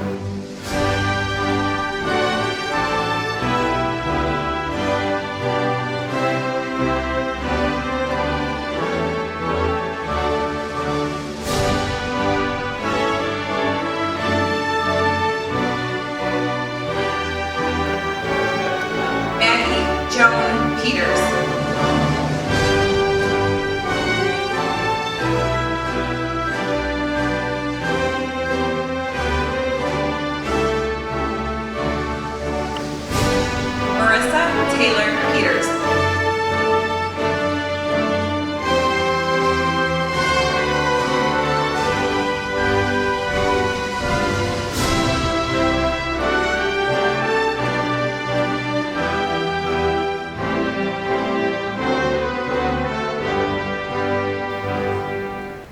O: Maggie Joan Peters. Marissa Taylor Peters.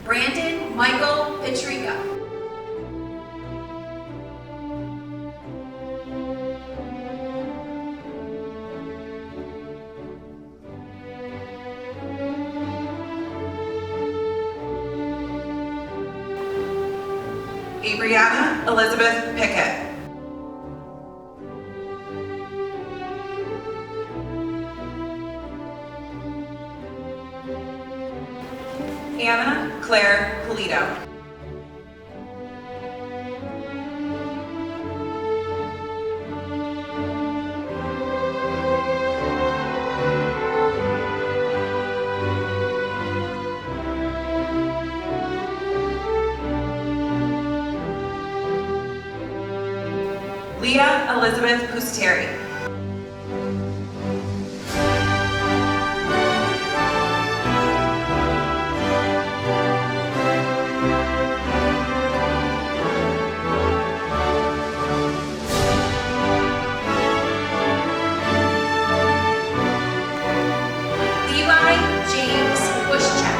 N: Brandon Michael Petrica.
O: Abriana Elizabeth Pickett. Anna Claire Polito. Leah Elizabeth Pusteri.
N: Levi James Bushcheck.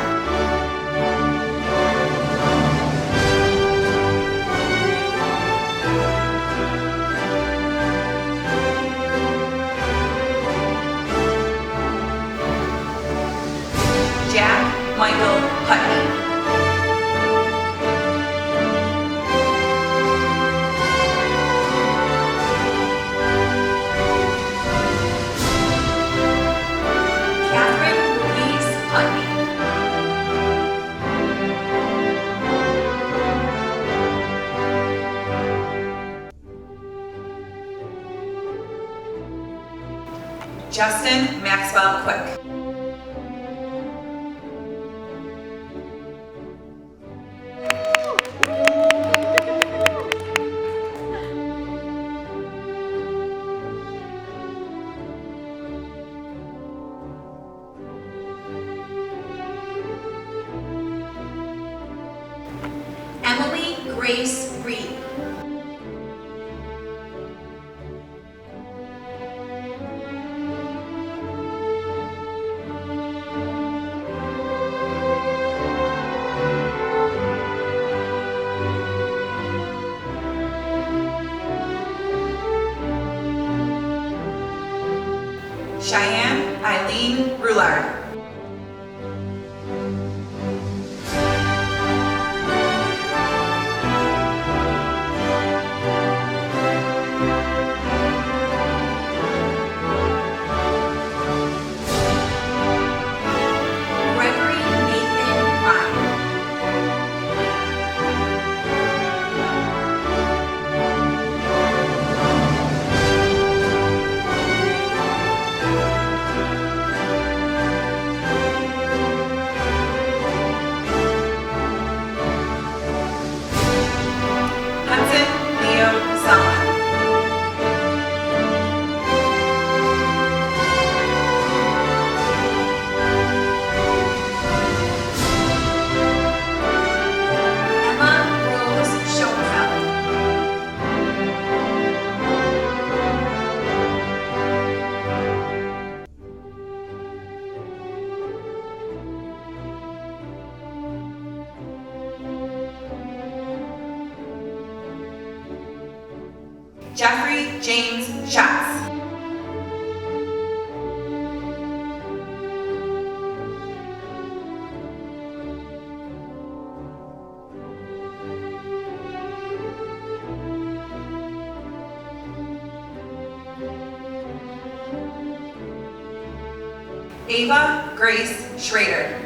O: Justin Maxwell Quick.
N: Emily Grace Reed.
O: Cheyenne Eileen Roulard.
N: Gregory Nathan Ryan.
O: Hudson Leo Solomon.
N: Emma Rose Schoenfeld.
O: Jeffrey James Schatz. Ava Grace Schrader.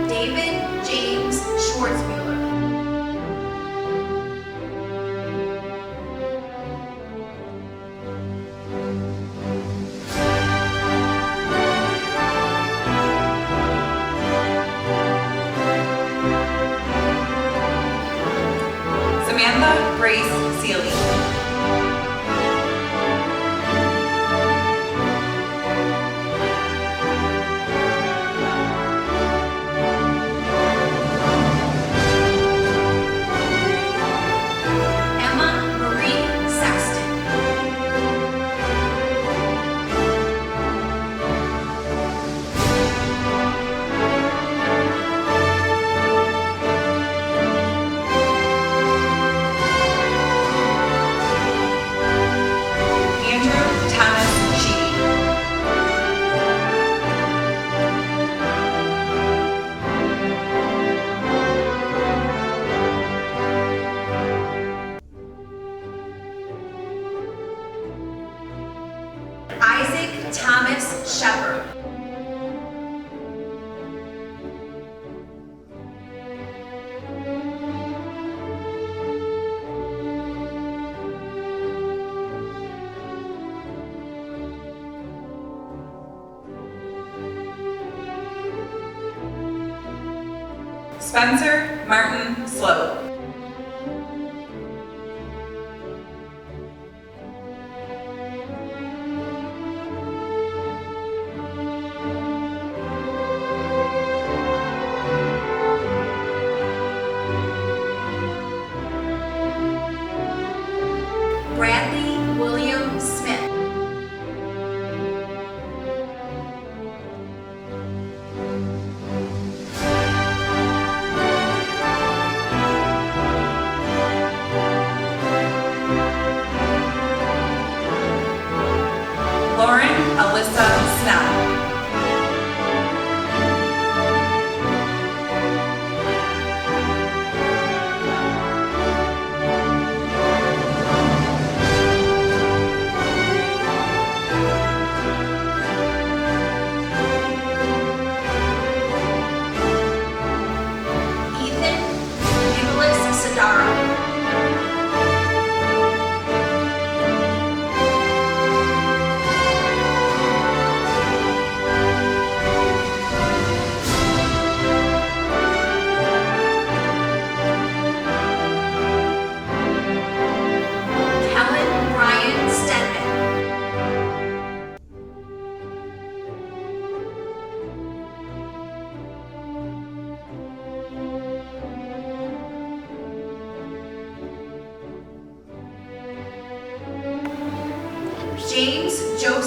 N: David James Schwartzmuller.
O: Samantha Grace Seeley.
N: Emma Marie Sexton.
O: Andrew Thomas Sheedy.
N: Isaac Thomas Shepard.
O: Spencer Martin Sloat.
N: Bradley William Smith.
O: Lauren Alyssa Snell.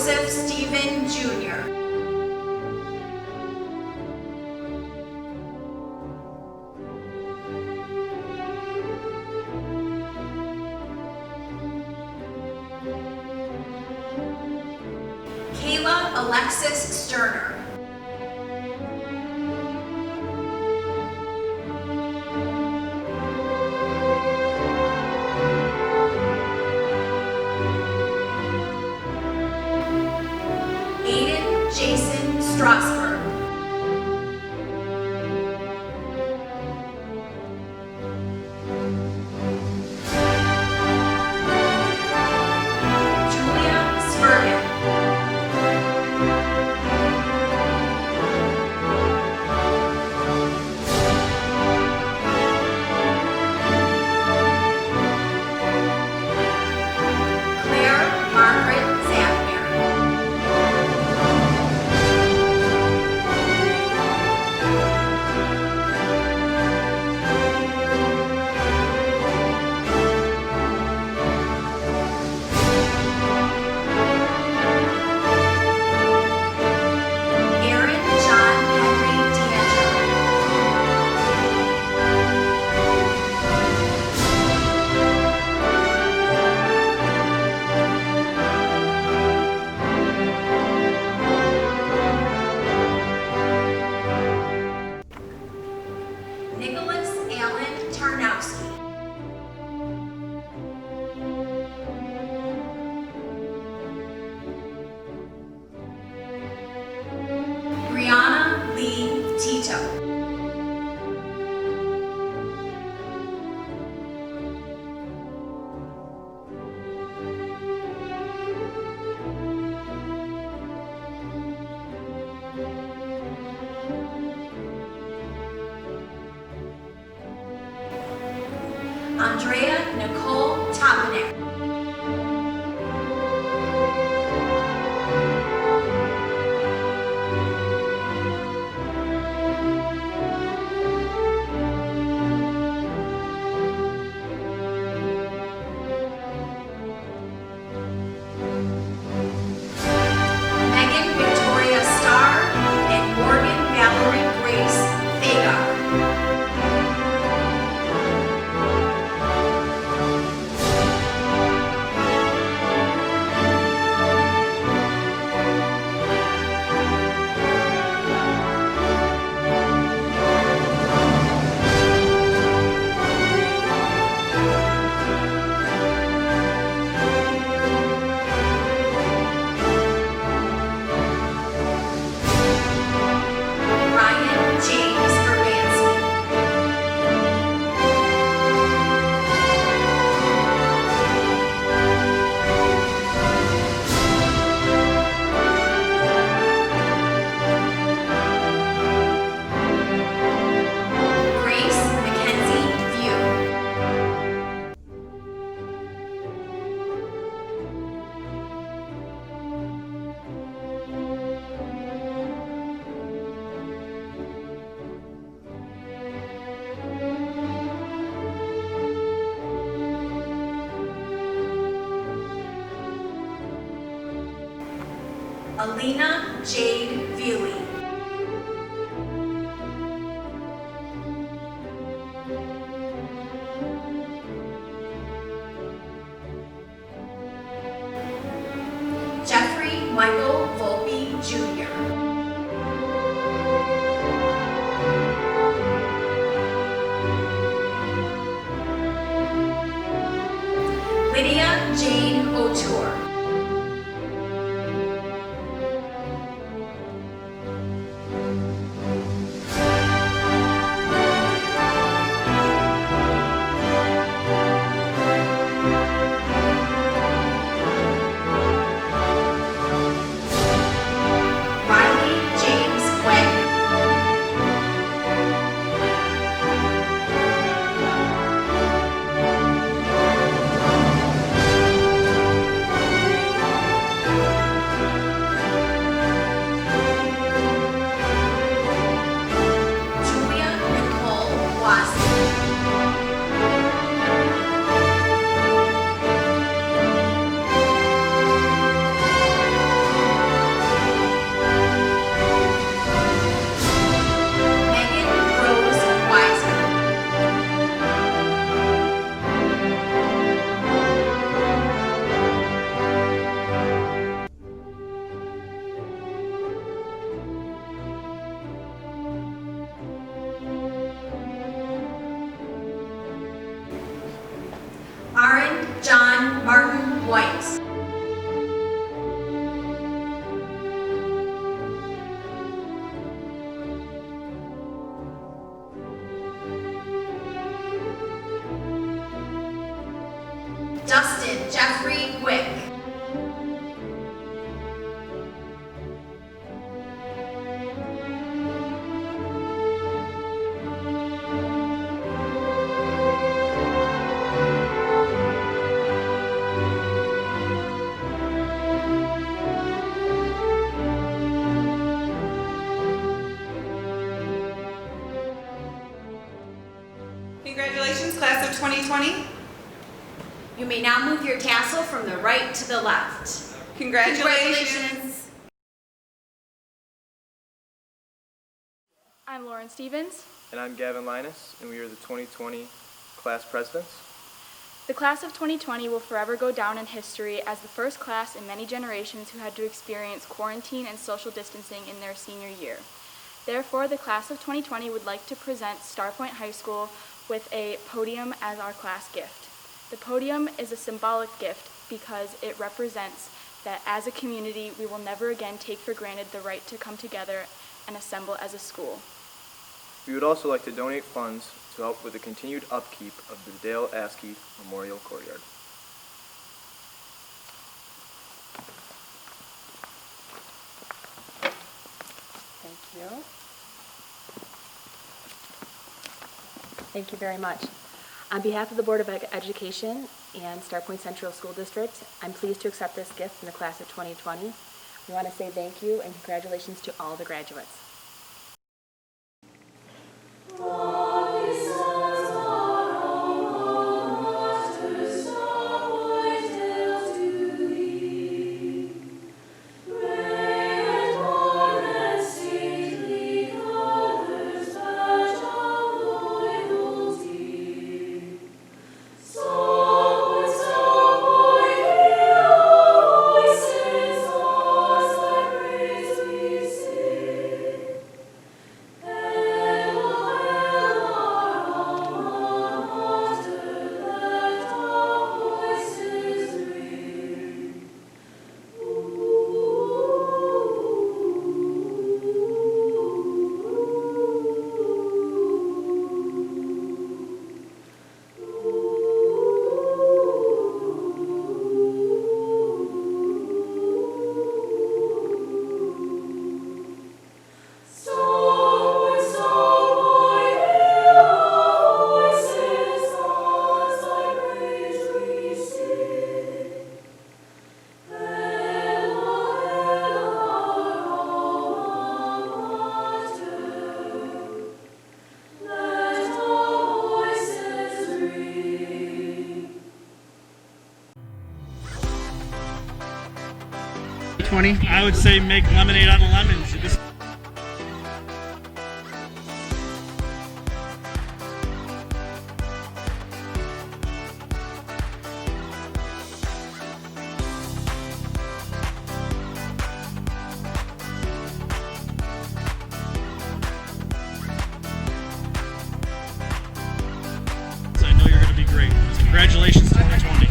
N: Joseph Stephen Jr. Kayla Alexis Sterner. Aiden Jason Strasberg. Julia Spurgeon. Claire Margaret Zampner. Aaron John Henry D'Angelo. Nicholas Allen Tarnowski. Brianna Lee Tito. Andrea Nicole Topanek. Megan Victoria Starr and Morgan Valerie Grace Fagar. Ryan James Urbanski. Grace Mackenzie View. Alina Jade Veely. Jeffrey Michael Volpe Jr. Lydia Jane O'Toole.
O: 2020.
P: You may now move your tassel from the right to the left.
O: Congratulations.
H: I'm Lauren Stevens.
Q: And I'm Gavin Linus, and we are the 2020 class presidents.
H: The class of 2020 will forever go down in history as the first class in many generations who had to experience quarantine and social distancing in their senior year. Therefore, the class of 2020 would like to present Starpoint High School with a podium as our class gift. The podium is a symbolic gift because it represents that as a community, we will never again take for granted the right to come together and assemble as a school.
Q: We would also like to donate funds to help with the continued upkeep of the Dale Askey Memorial Courtyard.
R: Thank you. Thank you very much. On behalf of the Board of Education and Starpoint Central School District, I'm pleased to accept this gift from the class of 2020. We want to say thank you and congratulations to all the graduates.
A: I would say make lemonade out of lemons. I know you're going to be great. Congratulations, 2020.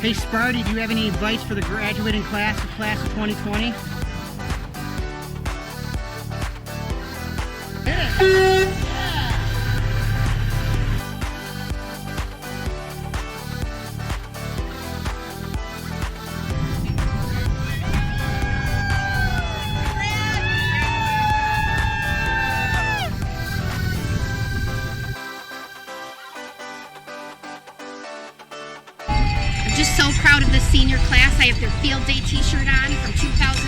S: Hey Sparty, do you have any advice for the graduating class of 2020?
T: Just so proud of the senior class. I have their field day t-shirt on from 2000.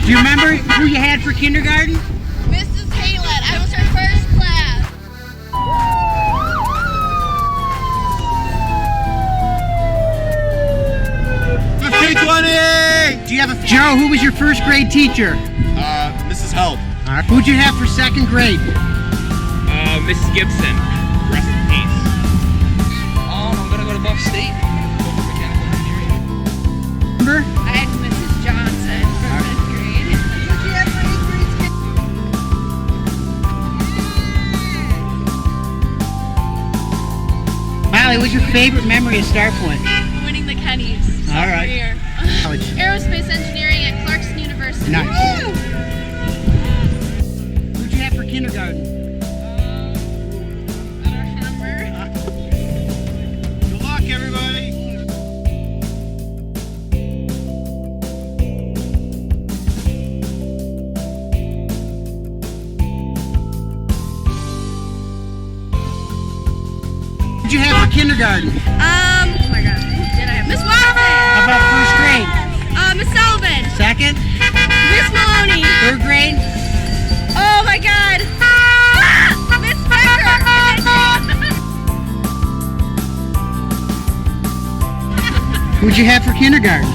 S: Do you remember who you had for kindergarten?
T: Mrs. Haylett, I was her first class.
S: 50-20! Do you have a Joe? Who was your first grade teacher?
U: Mrs. Mrs. Held.
S: All right. Who'd you have for second grade?
U: Mrs. Gibson. Rest in peace. I'm gonna go to Buff State.
S: Remember?
H: I had Mrs. Johnson for 5th grade.
B: Who'd you have for 8th grade?
S: Molly, what's your favorite memory of Starpoint?
H: Winning the Kennys.
S: All right.
H: Year.
S: College.
H: Aerospace engineering at Clarkson University.
S: Nice.
H: Woo!
S: Who'd you have for kindergarten?
H: I don't remember.
S: Good luck, everybody. Who'd you have for kindergarten?
H: Oh my god. Who did I have? Miss Watson!
S: How about first grade?
H: Miss Sullivan.
S: Second?
H: Miss Maloney.
S: Third grade?
H: Oh my god. Miss Becker.
S: Who'd you have for kindergarten?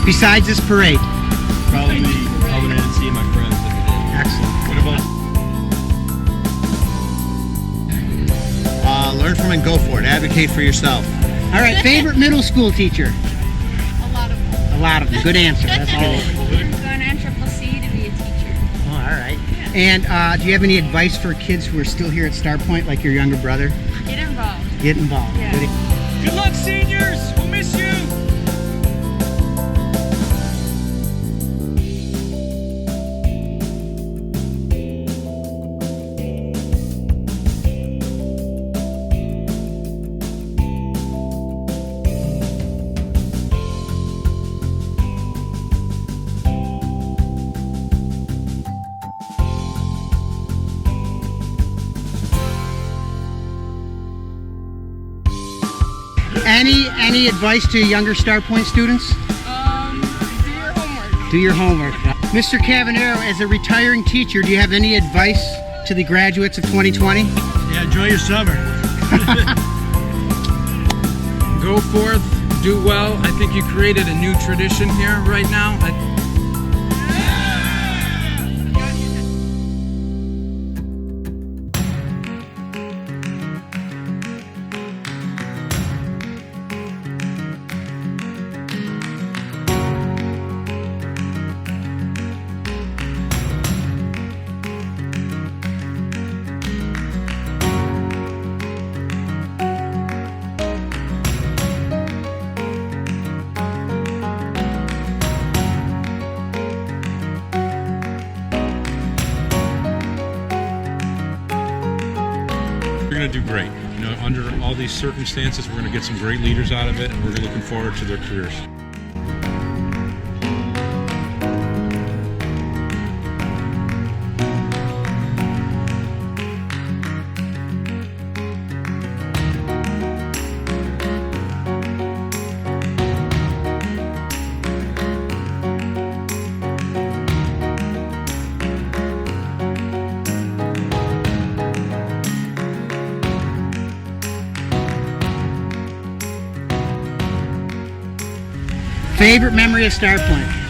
S: Besides this parade?
U: Probably coming in and seeing my friends every day.
S: Excellent.
U: What about? Learn from and go for it. Advocate for yourself.
S: All right, favorite middle school teacher?
H: A lot of them.
S: A lot of them. Good answer. That's good.
H: I'm going CCC to be a teacher.
S: Oh, all right. And do you have any advice for kids who are still here at Starpoint, like your younger brother?
H: Get involved.
S: Get involved.
H: Yeah.
U: Good luck, seniors. We'll miss you.
S: Any advice to younger Starpoint students?
H: Do your homework.
S: Do your homework. Mr. Cavanero, as a retiring teacher, do you have any advice to the graduates of 2020?
U: Yeah, enjoy your summer.
K: Go forth, do well. I think you created a new tradition here right now.
V: We're going to do great. You know, under all these circumstances, we're going to get some great leaders out of it, and we're looking forward to their careers.
S: Favorite memory of Starpoint?